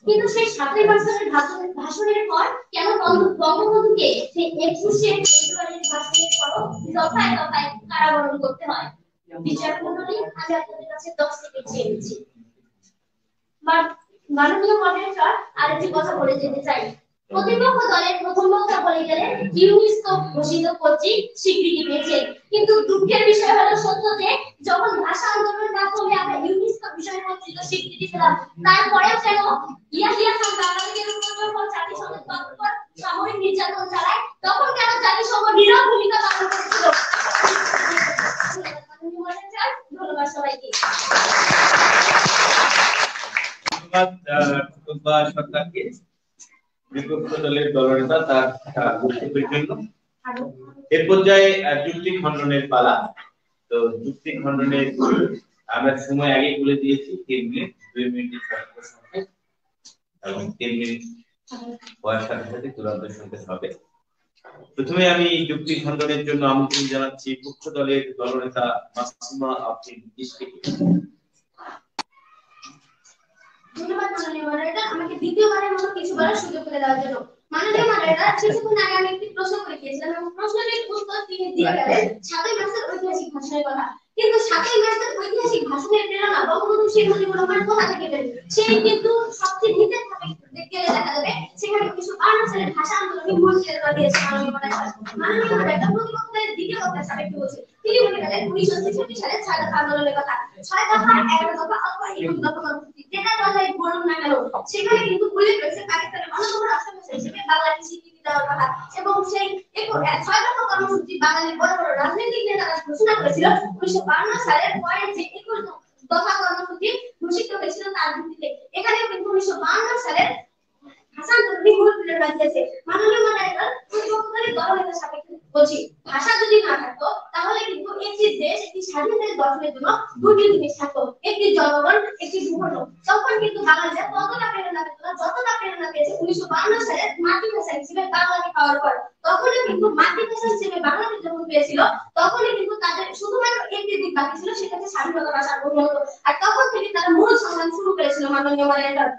কিন্তু সেই 7ই মার্চের ভাষণের পর কেন বঙ্গবন্ধুকে সেই 21শে ফেব্রুয়ারির ভাষণের পর দফায় দফায় কারাবরণ করতে হয়? বিচারমণ্ডলী, আমি আপনাদের কাছে 10 সেকেন্ড চেয়ে নিচ্ছি। মাননীয় মডারেটর আরেকটি কথা বলে যেতে চাই। প্রতিপক্ষ দলের প্রথম বক্তা বলে গেলেন ইউনেস্কো ঘোষিত কর্তৃক স্বীকৃতি পেয়েছে, কিন্তু দুঃখের বিষয় হলো সত্য যে যখন ভাষা আন্দোলনের মাধ্যমে আমরা ইউনেস্কো বিষয় কর্তৃক স্বীকৃতি পেলাম, তারপরেও কেন ইয়াহিয়া খান বাঙালিদের উপর যখন জাতিসংঘের তৎপর সামরিক নির্যাতন চালায় তখন কেন জাতিসংঘ নীরব ভূমিকা পালন করেছিল? ধন্যবাদ সবাইকে। ধন্যবাদ সরকারকে বিপক্ষ দলের দলনেতা তার বক্তব্যের জন্য। এর পর্যায়ে যুক্তি খণ্ডনের পালা। তো যুক্তি খণ্ডনের আমরা সময় আগে বলে দিয়েছি 3 মিনিট, 2 মিনিটের সংক্ষেপ এবং 3 মিনিট হওয়ার সাথে সাথে তুরন্ত শুনতে হবে। প্রথমে আমি যুক্তি খণ্ডনের জন্য আমন্ত্রণ জানাচ্ছি পক্ষ দলের দলনেতা মাসুমা আফরিন ইশফিকে। ধন্যবাদ মাননীয় মডারেটর, আমাকে দ্বিতীয়বারের মতো কিছু বলার সুযোগ করে দেওয়ার জন্য। মাননীয় মডারেটর, কিছুক্ষণ আগে আমি একটি প্রশ্ন করে গিয়েছিলাম এবং প্রশ্নের উত্তর তিনি দিয়ে গেলেন 7ই মার্চের ঐতিহাসিক ভাষণের কথা, কিন্তু 7ই মার্চের ঐতিহাসিক ভাষণের প্রেরণা বঙ্গবন্ধু শেখ মুজিবুর রহমান কোথা থেকে পেলেন? সেই কিন্তু সবচেয়ে নিচে গেলে দেখা যাবে সেখানে 1952 সালের ভাষা আন্দোলনে মূল প্রেরণা দিয়েছে মাননীয় মডারেটর। মাননীয় মডারেটর প্রতিপক্ষের দ্বিতীয় বক্তা সাবেক বলছে, তিনি বলে গেলেন 1966 সালের 6 দফা আন্দোলনের কথা। 6 দফা 11 দফা অথবা 21 দফা কর্মসূচি যেটা বলাই বলুন না কেন, সেখানে কিন্তু উল্লেখ রয়েছে পাকিস্তানের অন্যতম রাষ্ট্রভাষা হিসেবে বাংলাকে স্বীকৃতি দেওয়ার কথা এবং সেই 6 দফা কর্মসূচি বাঙালির বড় বড় রাজনৈতিক নেতারা ঘোষণা করেছিল 1952 সালের পরে যে 21 দফা কর্মসূচি ঘোষিত হয়েছিল তার ভিত্তিতে। এখানে কিন্তু 1952 সালের ভাষা আন্দোলনের মূল প্রেরণা দিয়েছে। মাননীয় মডারেটর, প্রতিপক্ষের দলনেতার সাপেক্ষে বলছি, ভাষা যদি না থাকতো তাহলে কিন্তু একটি দেশ একটি স্বাধীন দেশ গঠনের জন্য দুটি জিনিস থাকতো, একটি জনগণ, একটি ভূখণ্ড। তখন কিন্তু বাংলাদেশ ততটা প্রেরণা পেত না যতটা প্রেরণা পেয়েছে 1952 সালের মাতৃভাষা হিসেবে বাংলাকে পাওয়ার পর। তখনই কিন্তু মাতৃভাষা হিসেবে বাংলাকে যখন পেয়েছিল তখনই কিন্তু তাদের শুধুমাত্র একটি দিক বাকি ছিল, সেটা হচ্ছে স্বাধীনতা ভাষার উন্নত। আর তখন থেকে তারা মূল সংগ্রাম শুরু করেছিল। মাননীয় মডারেটর,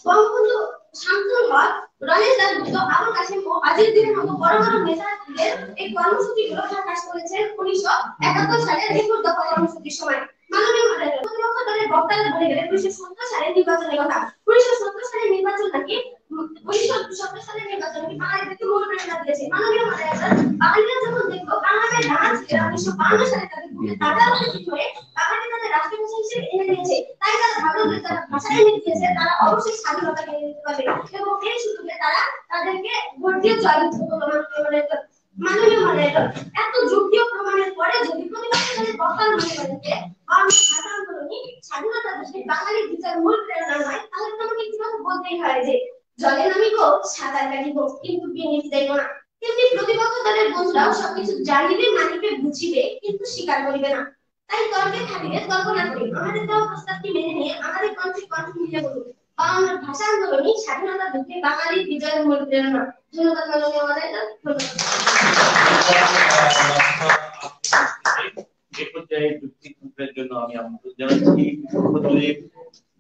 বঙ্গবন্ধু শামসুল হক, রমেশ দাসগুপ্ত, আবুল কাসেম ও আজিজুদ্দিনের মতো বড় বড় নেতাদের এই কর্মসূচিগুলো প্রকাশ করেছেন 1971 সালের 21 দফা কর্মসূচির সময়। মাননীয় মডারেটর, প্রতিপক্ষ দলের বক্তারা বলে গেলেন 1970 সালের নির্বাচনের কথা। 1970 সালের নির্বাচন নাকি 1970 সালের নির্বাচন নাকি বাঙালিদেরকে মূল প্রেরণা দিয়েছে। মাননীয় মডারেটর, বাঙালিরা যখন দেখলো বাংলাদেশের ডান ছিল 1952 সালে তাদের তারা ঠিক করে বাঙালি তাদের রাষ্ট্রভাষা হিসেবে এনে দিয়েছে, তাই তারা ভালো করে তারা ভাষা এনে দিয়েছে, তারা অবশ্যই স্বাধীনতা এনে দিতে পারবে এবং এই সুযোগে তারা তাদেরকে ভোট দিয়ে জয়যুক্ত করলো। মাননীয় মডারেটর, এত যুক্তি ও প্রমাণের পরে যদি প্রতিপক্ষ দলের বক্তারা মনে করেন যে ভাষা আন্দোলনই স্বাধীনতা দেশে বাঙালির বিচার মূল প্রেরণা নয়, তাহলে তো আমাকে একটু বলতেই হয় যে জলে নামিব সাঁতার কাটিব কিন্তু বিনিশ দেব না। তেমনি প্রতিপক্ষ দলের বন্ধুরাও সবকিছু জানিবে মানিবে বুঝিবে কিন্তু স্বীকার করিবে না। তাই তর্কে থাকিলে তর্ক না করি, আমাদের দেওয়া প্রস্তাবটি মেনে নিয়ে আমাদের কণ্ঠে কণ্ঠ মিলিয়ে বলুন, ভাষা আন্দোলনই স্বাধীনতা যুদ্ধে বাঙালির বিজয়ের মূল প্রেরণা। ধন্যবাদ মাননীয় মহোদয়। এই পর্যায়ে যুক্তির জন্য আমি আমন্ত্রণ জানাচ্ছি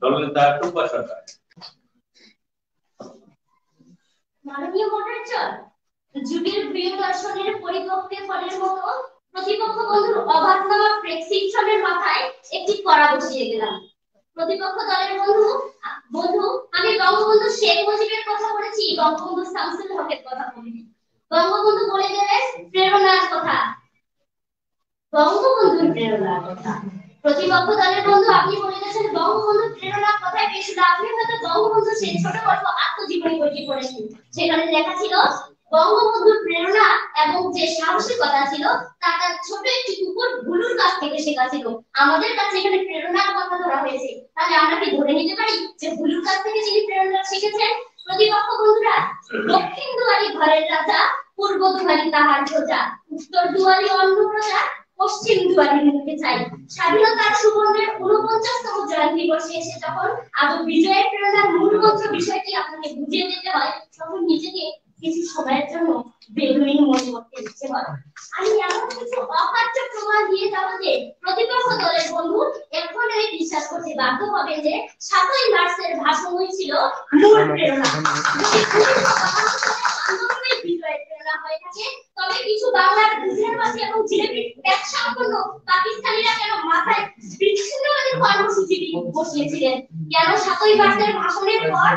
দলনেতা টুম্পা সরকার। মাননীয় মডারেটর, যুগের প্রিয়দর্শনের পরিপক্কে ফলের মতো প্রতিপক্ষ বন্ধুর অবাধনামা প্রেসক্রিপশনের মাথায় একটি কড়া বসিয়ে গেলাম। প্রতিপক্ষ দলের বন্ধু আমি বঙ্গবন্ধু শেখ মুজিবের কথা বলেছি, বঙ্গবন্ধু শামসুল হকের কথা বলিনি। বঙ্গবন্ধু বলে গেলেন প্রেরণার কথা, বঙ্গবন্ধুর প্রেরণার কথা। প্রতিপক্ষ দলের বন্ধু আপনি বলে গেছেন বঙ্গবন্ধুর প্রেরণার কথায় বেশি। আপনি হয়তো বঙ্গবন্ধু সেই ছোট গল্প আত্মজীবনী বইটি পড়েছেন, সেখানে লেখা ছিল বঙ্গবন্ধুর প্রেরণা এবং যে সাহসিকতা ছিল তা তার ছোট একটি কুকুর ভুলুর কাছ থেকে শেখা ছিল। আমাদের কাছে এখানে প্রেরণার কথা ধরা হয়েছে, তাহলে আমরা কি ধরে নিতে পারি যে ভুলুর কাছ থেকে যিনি প্রেরণা শিখেছেন? প্রতিপক্ষ বন্ধুরা, দক্ষিণ দুয়ারি ঘরের রাজা, পূর্ব দুয়ারি তাহার প্রজা, উত্তর দুয়ারি অন্য প্রজা, পশ্চিম দুয়ারি মুখে চাই। স্বাধীনতার সুবর্ণের 49তম জয়ন্তী বর্ষে এসে যখন আজ বিজয়ের প্রেরণার মূল মন্ত্র বিষয়টি আপনাকে বুঝিয়ে দিতে হয়, তখন নিজেকে কিছু সময়ের জন্য বেদুইন মনে করতে ইচ্ছে হয়। আমি এমন কিছু অকার্য প্রমাণ দিয়ে যাবো যে প্রতিপক্ষ দলের বন্ধু এখন এই বিশ্বাস করতে বাধ্য হবে যে 7ই মার্চের ভাষণই ছিল মূল প্রেরণা। আন্দোলনের বিজয়ের প্রেরণা হয়ে থাকে, তবে কিছু বাংলার বুঝেরবাসী এবং জিলেপির ব্যবসা সম্পন্ন পাকিস্তানিরা কেন মাথায় বিচ্ছিন্নবাদী কর্মসূচি বসিয়েছিলেন? কেন 7ই মার্চের ভাষণের পর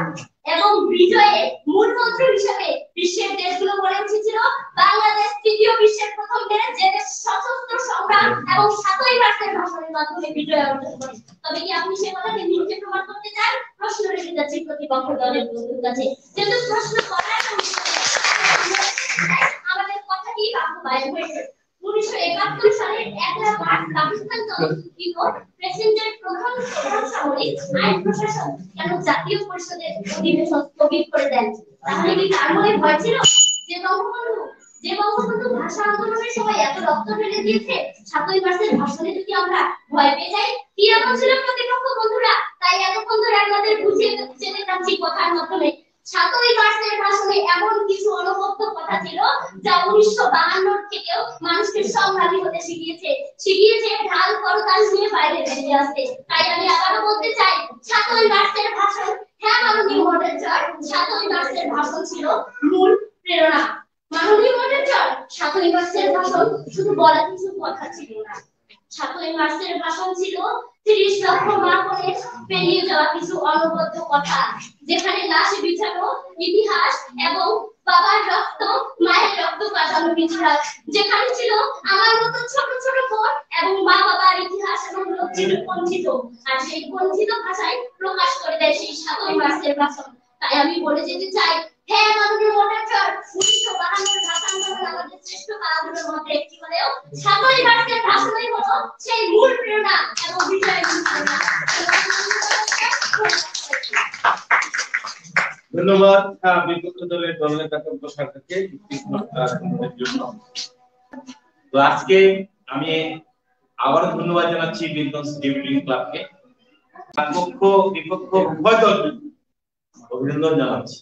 এবং বিজয়ে মূল মন্ত্র হিসেবে বিশ্বের দেশগুলো বলে উঠেছিল বাংলাদেশ তৃতীয় বিশ্বের প্রথম দেশ যে দেশ সশস্ত্র সংগ্রাম এবং 7ই মার্চের ভাষণের মাধ্যমে বিজয় অর্জন করে? তবে কি আপনি সে কথাকে মিথ্যে প্রমাণ করতে চান? প্রশ্ন রেখে যাচ্ছি প্রতিপক্ষ দলের বন্ধুর কাছে, যেহেতু প্রশ্ন করার আমাদের কথাটি বাস্তবায়ন হয়েছে। 1971 সালের 11 মার্চ পাকিস্তান তৎকৃত প্রেসিডেন্ট প্রধান সামরিক আইন প্রশাসন কেন জাতীয় পরিষদের অধিবেশন স্থগিত করে দেন? তাহলে কি তার মনে ভয় ছিল যে বঙ্গবন্ধু ভাষা আন্দোলনের সময় এত রক্ত ঢেলে দিয়েছে, 7ই মার্চের ভাষণে যদি আমরা ভয় পেয়ে যাই? কি এমন ছিল প্রতিপক্ষ বন্ধুরা? তাই এতক্ষণ ধরে আপনাদের বুঝিয়ে যেতে চাচ্ছি কথার মাধ্যমে। 7ই মার্চের ভাষণে এমন কিছু অনবদ্য কথা ছিল যা 1952 থেকেও মানুষকে সংগ্রামী হতে শিখিয়েছে ঢাল করতাল নিয়ে বাইরে বেরিয়ে আসতে। তাই আমি আবারও বলতে চাই 7ই মার্চের ভাষণ, হ্যাঁ মাননীয় মডারেটর, 7ই মার্চের ভাষণ ছিল মূল প্রেরণা। মাননীয় মডারেটর, 7ই মার্চের ভাষণ শুধু বলা কিছু কথা ছিল না, 7ই মার্চের ভাষণ ছিল 30 লক্ষ মা বোনের পেরিয়ে যাওয়া কিছু অনবদ্য কথা, যেখানে লাশ বিছানো ইতিহাস এবং বাবার রক্ত মায়ের রক্ত কাটানো ইতিহাস, যেখানে ছিল আমার মতো ছোট ছোট বোন এবং মা বাবার ইতিহাস এবং লজ্জিত বঞ্চিত, আর সেই বঞ্চিত ভাষায় প্রকাশ করে দেয় সেই 7ই মার্চের ভাষণ। তাই আমি বলে যেতে চাই, হ্যাঁ মাননীয় মডারেটর, 1952 ভাষা আন্দোলন আমাদের শ্রেষ্ঠ কারাগুলোর মধ্যে একটি হলেও 7ই মার্চের ভাষণই হলো সেই মূল প্রেরণা এবং বিজয়ের মূল প্রেরণা। ধন্যবাদ বিপক্ষ দলের দলনেতা টুম্পা সরকারকে জন্য। তো আজকে আমি আবারও ধন্যবাদ জানাচ্ছি বীরগঞ্জ ডিবেটিং ক্লাবকে, পক্ষ বিপক্ষ উভয় দলকে অভিনন্দন জানাচ্ছি।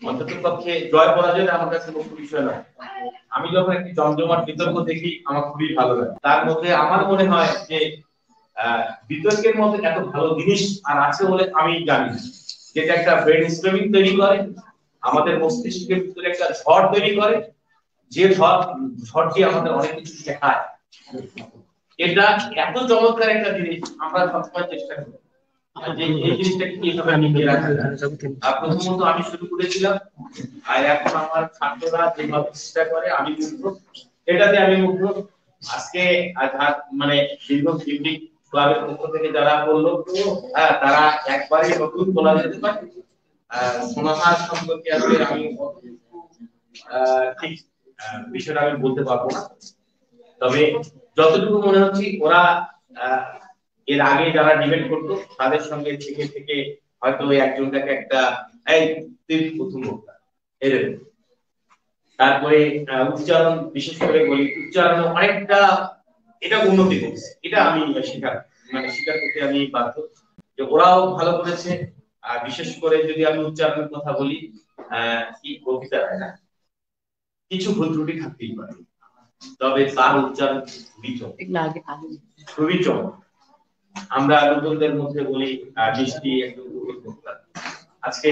অন্ততপক্ষে জয় পরাজয় আমার কাছে মুখ্য বিষয় নয়। আমি যখন একটি জমজমাট বিতর্ক দেখি আমার খুবই ভালো লাগে। তার মধ্যে আমার মনে হয় যে বিতর্কের মধ্যে এত ভালো জিনিস আর আছে বলে আমি জানি না, যেটা একটা ব্রেন স্টর্মিং তৈরি করে, আমাদের মস্তিষ্কের ভিতরে একটা ঝড় তৈরি করে, যে ঝড়টি আমাদের অনেক কিছু শেখায়। এটা এত চমৎকার একটা জিনিস, আমরা সবসময় চেষ্টা করি যে এই জিনিসটাকে কিভাবে নিয়ে রাখা যায়। প্রথমত আমি শুরু করেছিলাম, আর এখন আমার ছাত্ররা যেভাবে চেষ্টা করে আমি মুগ্ধ, এটাতে আমি মুগ্ধ। আজকে মানে বীরগঞ্জ ডিবেটিং ক্লাবের পক্ষ থেকে যারা বললো তারা একবারে নতুন বলা যেতে পারে। সোনাহার সম্পর্কে আসলে আমি ঠিক বিষয়টা আমি বলতে পারবো না, তবে যতটুকু মনে হচ্ছে ওরা এর আগে যারা ডিবেট করতো তাদের সঙ্গে থেকে থেকে হয়তো একজনটাকে একটা এই তুই প্রথম বক্তা এরকম, তারপরে উচ্চারণ, বিশেষ করে বলি উচ্চারণ অনেকটা এটা উন্নতি করছে, এটা আমি স্বীকার করতে আমি বাধ্য যে ওরাও ভালো করেছে, বিশেষ করে যদি আমি উচ্চারণের কথা বলি, কি কবিতা হয় না, কিছু ভুল ত্রুটি থাকতেই পারে, তবে তার উচ্চারণ খুবই চমৎকার। আমরা নতুনদের মধ্যে বলি মিষ্টি একটু আজকে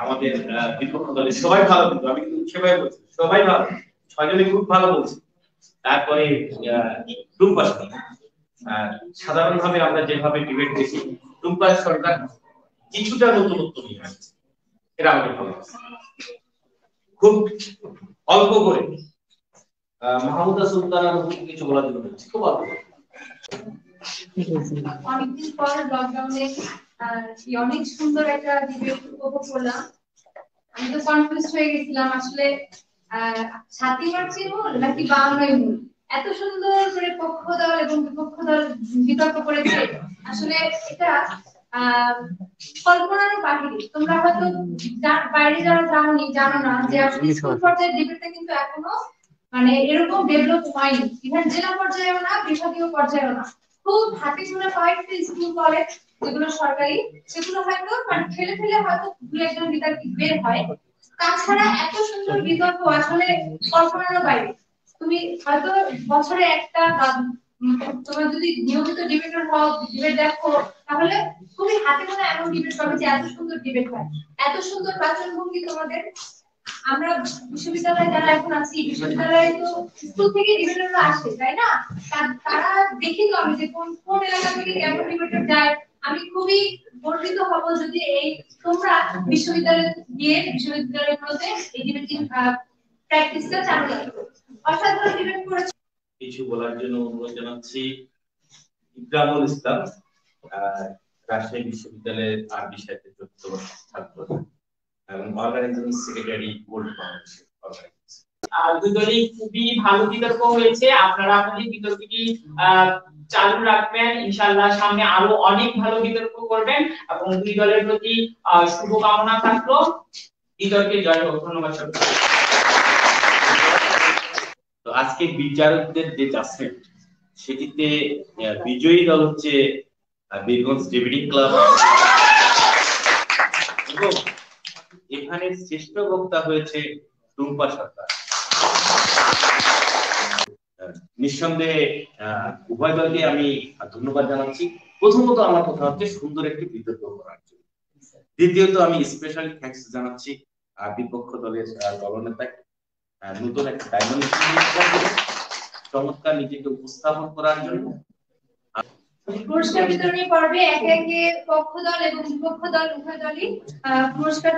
আমাদের বিপক্ষ দলের সবাই ভালো, কিন্তু আমি কিন্তু সেভাবে বলছি সবাই ভালো, 6 জনই খুব ভালো বলছি। তারপরে টুম্পা সরকার, সাধারণভাবে আমরা যেভাবে ডিবেট দেখি, টুম্পা সরকার কিছুটা নতুনত্ব নিয়ে আসছে, এটা আমাদের ভালো লাগছে। খুব অল্প করে মাহমুদা সুলতানার কিছু বলার জন্য বলছি, খুব অল্প করে। অনেকদিন পর লকডাউনে অনেক সুন্দর একটা ডিবেট উপভোগ করলাম। আমি তো কনফিউজ হয়ে গেছিলাম আসলে 7ই মার্চের মূল নাকি 52 মূল। এত সুন্দর করে পক্ষ দল এবং বিপক্ষ দল বিতর্ক করেছে, আসলে এটা কল্পনারও বাহিরে। তোমরা হয়তো বাইরে যারা জানো না যে আসলে স্কুল পর্যায়ের ডিবেটটা কিন্তু এখনো মানে এরকম ডেভেলপ হয়নি, ইভেন জেলা পর্যায়েও না, বিভাগীয় পর্যায়েও না। খুব হাতে গোনা কয়েকটা স্কুল কলেজ যেগুলো সরকারি, সেগুলো হয়তো মানে ফেলে ফেলে হয়তো 2-1 বিতর্কিত বের হয়। তাছাড়া এত সুন্দর বিতর্ক আসলে কল্পনারও বাইরে। তুমি হয়তো বছরে একটা তোমার যদি নিয়মিত ডিবেটার হও, ডিবেট দেখো, তাহলে খুবই হাতে গোনা এমন ডিবেট পাবে যে এত সুন্দর ডিবেট হয়, এত সুন্দর বাচনভঙ্গি তোমাদের। আমরা বিশ্ববিদ্যালয়ে যারা এখন আছি, বিশ্ববিদ্যালয়ে তো স্কুল থেকে ডিবেটাররা আসে, তাই না? তারা দেখি তো আমি যে কোন কোন এলাকা থেকে কেমন ডিবেটার যায়। আমি খুবই গর্বিত হব যদি এই তোমরা বিশ্ববিদ্যালয়ে গিয়ে বিশ্ববিদ্যালয়গুলোতে এই ডিবেটিং প্র্যাকটিসটা চালু রাখো। অসাধারণ ডিবেট করেছে। কিছু বলার জন্য অনুরোধ জানাচ্ছি ইকরামুল ইসলাম, রাজশাহী বিশ্ববিদ্যালয়ের আরবি সাহিত্যের চতুর্থ বর্ষের ছাত্র এবং অর্গানাইজিং সেক্রেটারি বোর্ড বাংলাদেশের অর্গানাইজিং। দুই দলই খুবই ভালো বিতর্ক হয়েছে, আপনারা আপনাদের বিতর্কটি চালু রাখবেন, ইনশাআল্লাহ সামনে আরো অনেক ভালো বিতর্ক করবেন এবং দুই দলের প্রতি শুভকামনা থাকলো। বিতর্কে জয় হোক। ধন্যবাদ সবাইকে। তো আজকে বিচারকদের যে জাজমেন্ট, সেটিতে বিজয়ী দল হচ্ছে বীরগঞ্জ ডিবেটিং ক্লাব এবং এখানে শ্রেষ্ঠ বক্তা হয়েছে টুম্পা সরকার। নিঃসন্দেহে উভয় দলকে আমি ধন্যবাদ জানাচ্ছি। প্রথমত আমার কথা হচ্ছে সুন্দর একটি বিতর্ক করার জন্য। দ্বিতীয়ত আমি স্পেশালি থ্যাঙ্কস জানাচ্ছি বিপক্ষ দলের দলনেতাকে, নতুন একটা ডাইমেনশন চমৎকার নিজেকে উপস্থাপন করার জন্য। পুরস্কার বিতরণী পর্বে একে একে পক্ষ দল এবং বিপক্ষ দল উভয় দলই পুরস্কার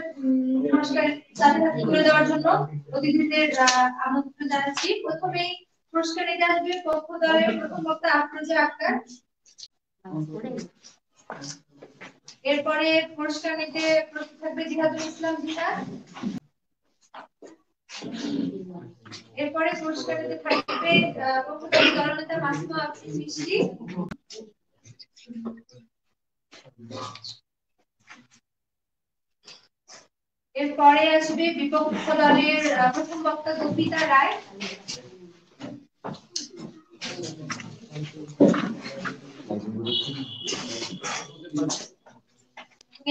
সাথে সাথে তুলে দেওয়ার জন্য অতিথিদের আমন্ত্রণ জানাচ্ছি। প্রথমেই পুরস্কার নিতে আসবে পক্ষ দলের প্রথম বক্তা আফরোজা আক্তার। এরপরে পুরস্কার নিতে প্রস্তুত থাকবে জিহাদুল ইসলাম জিহা। এরপরে পুরস্কার নিতে থাকবে পক্ষ দলের দলনেতা মাসুমা আফরিন মিষ্টি। এরপরে আসবে বিপক্ষ দলের প্রথম বক্তা গোপিতা রায়।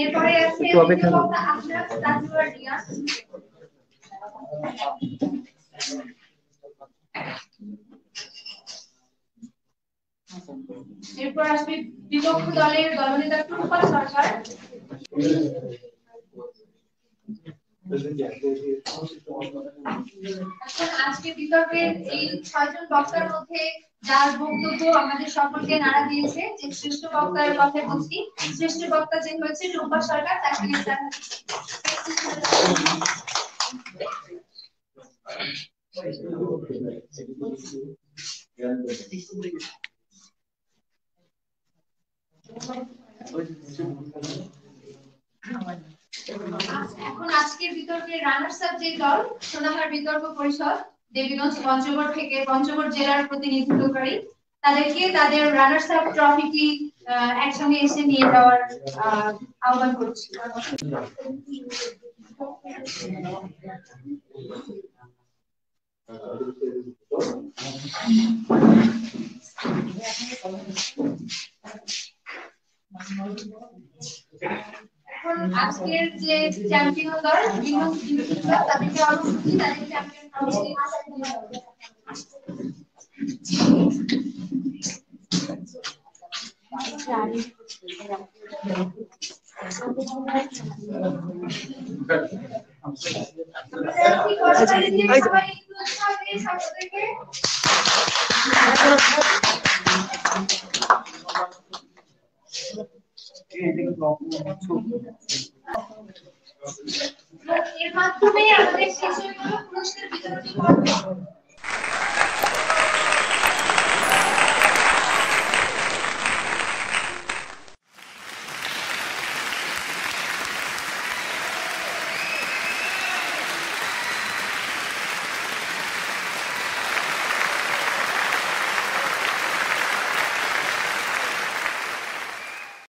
এরপরে আসবে বক্তা আশরাফ তাজওয়ার রিয়া। এরপর আসবে বিপক্ষ দলের দলনেতা টুম্পা সরকার। এখন আজকে বিতর্কের এই 6 জন বক্তার মধ্যে যার বক্তব্য আমাদের সকলকে নাড়া দিয়েছে, যে শ্রেষ্ঠ বক্তার কথা বলছি, শ্রেষ্ঠ বক্তা যে হয়েছে টুম্পা সরকার, তাকে এখন আজকের বিতর্কের রানার্স আপ যে দল সোনাহার বিতর্ক পরিষদ দেবীগঞ্জ পঞ্চগড় থেকে, পঞ্চগড় জেলার প্রতিনিধিত্বকারী, তাদেরকে তাদের রানার্স আপ ট্রফিটি একসঙ্গে এসে নিয়ে যাওয়ার আহ্বান করছি। এখন আজকের যে চ্যাম্পিয়ন দল তাদেরকে অনুষ্ঠিত তাদের চ্যাম্পিয়ন এর মাধ্যমে আমাদের শিশুগুলো পুরস্কার বিতরণী করবে।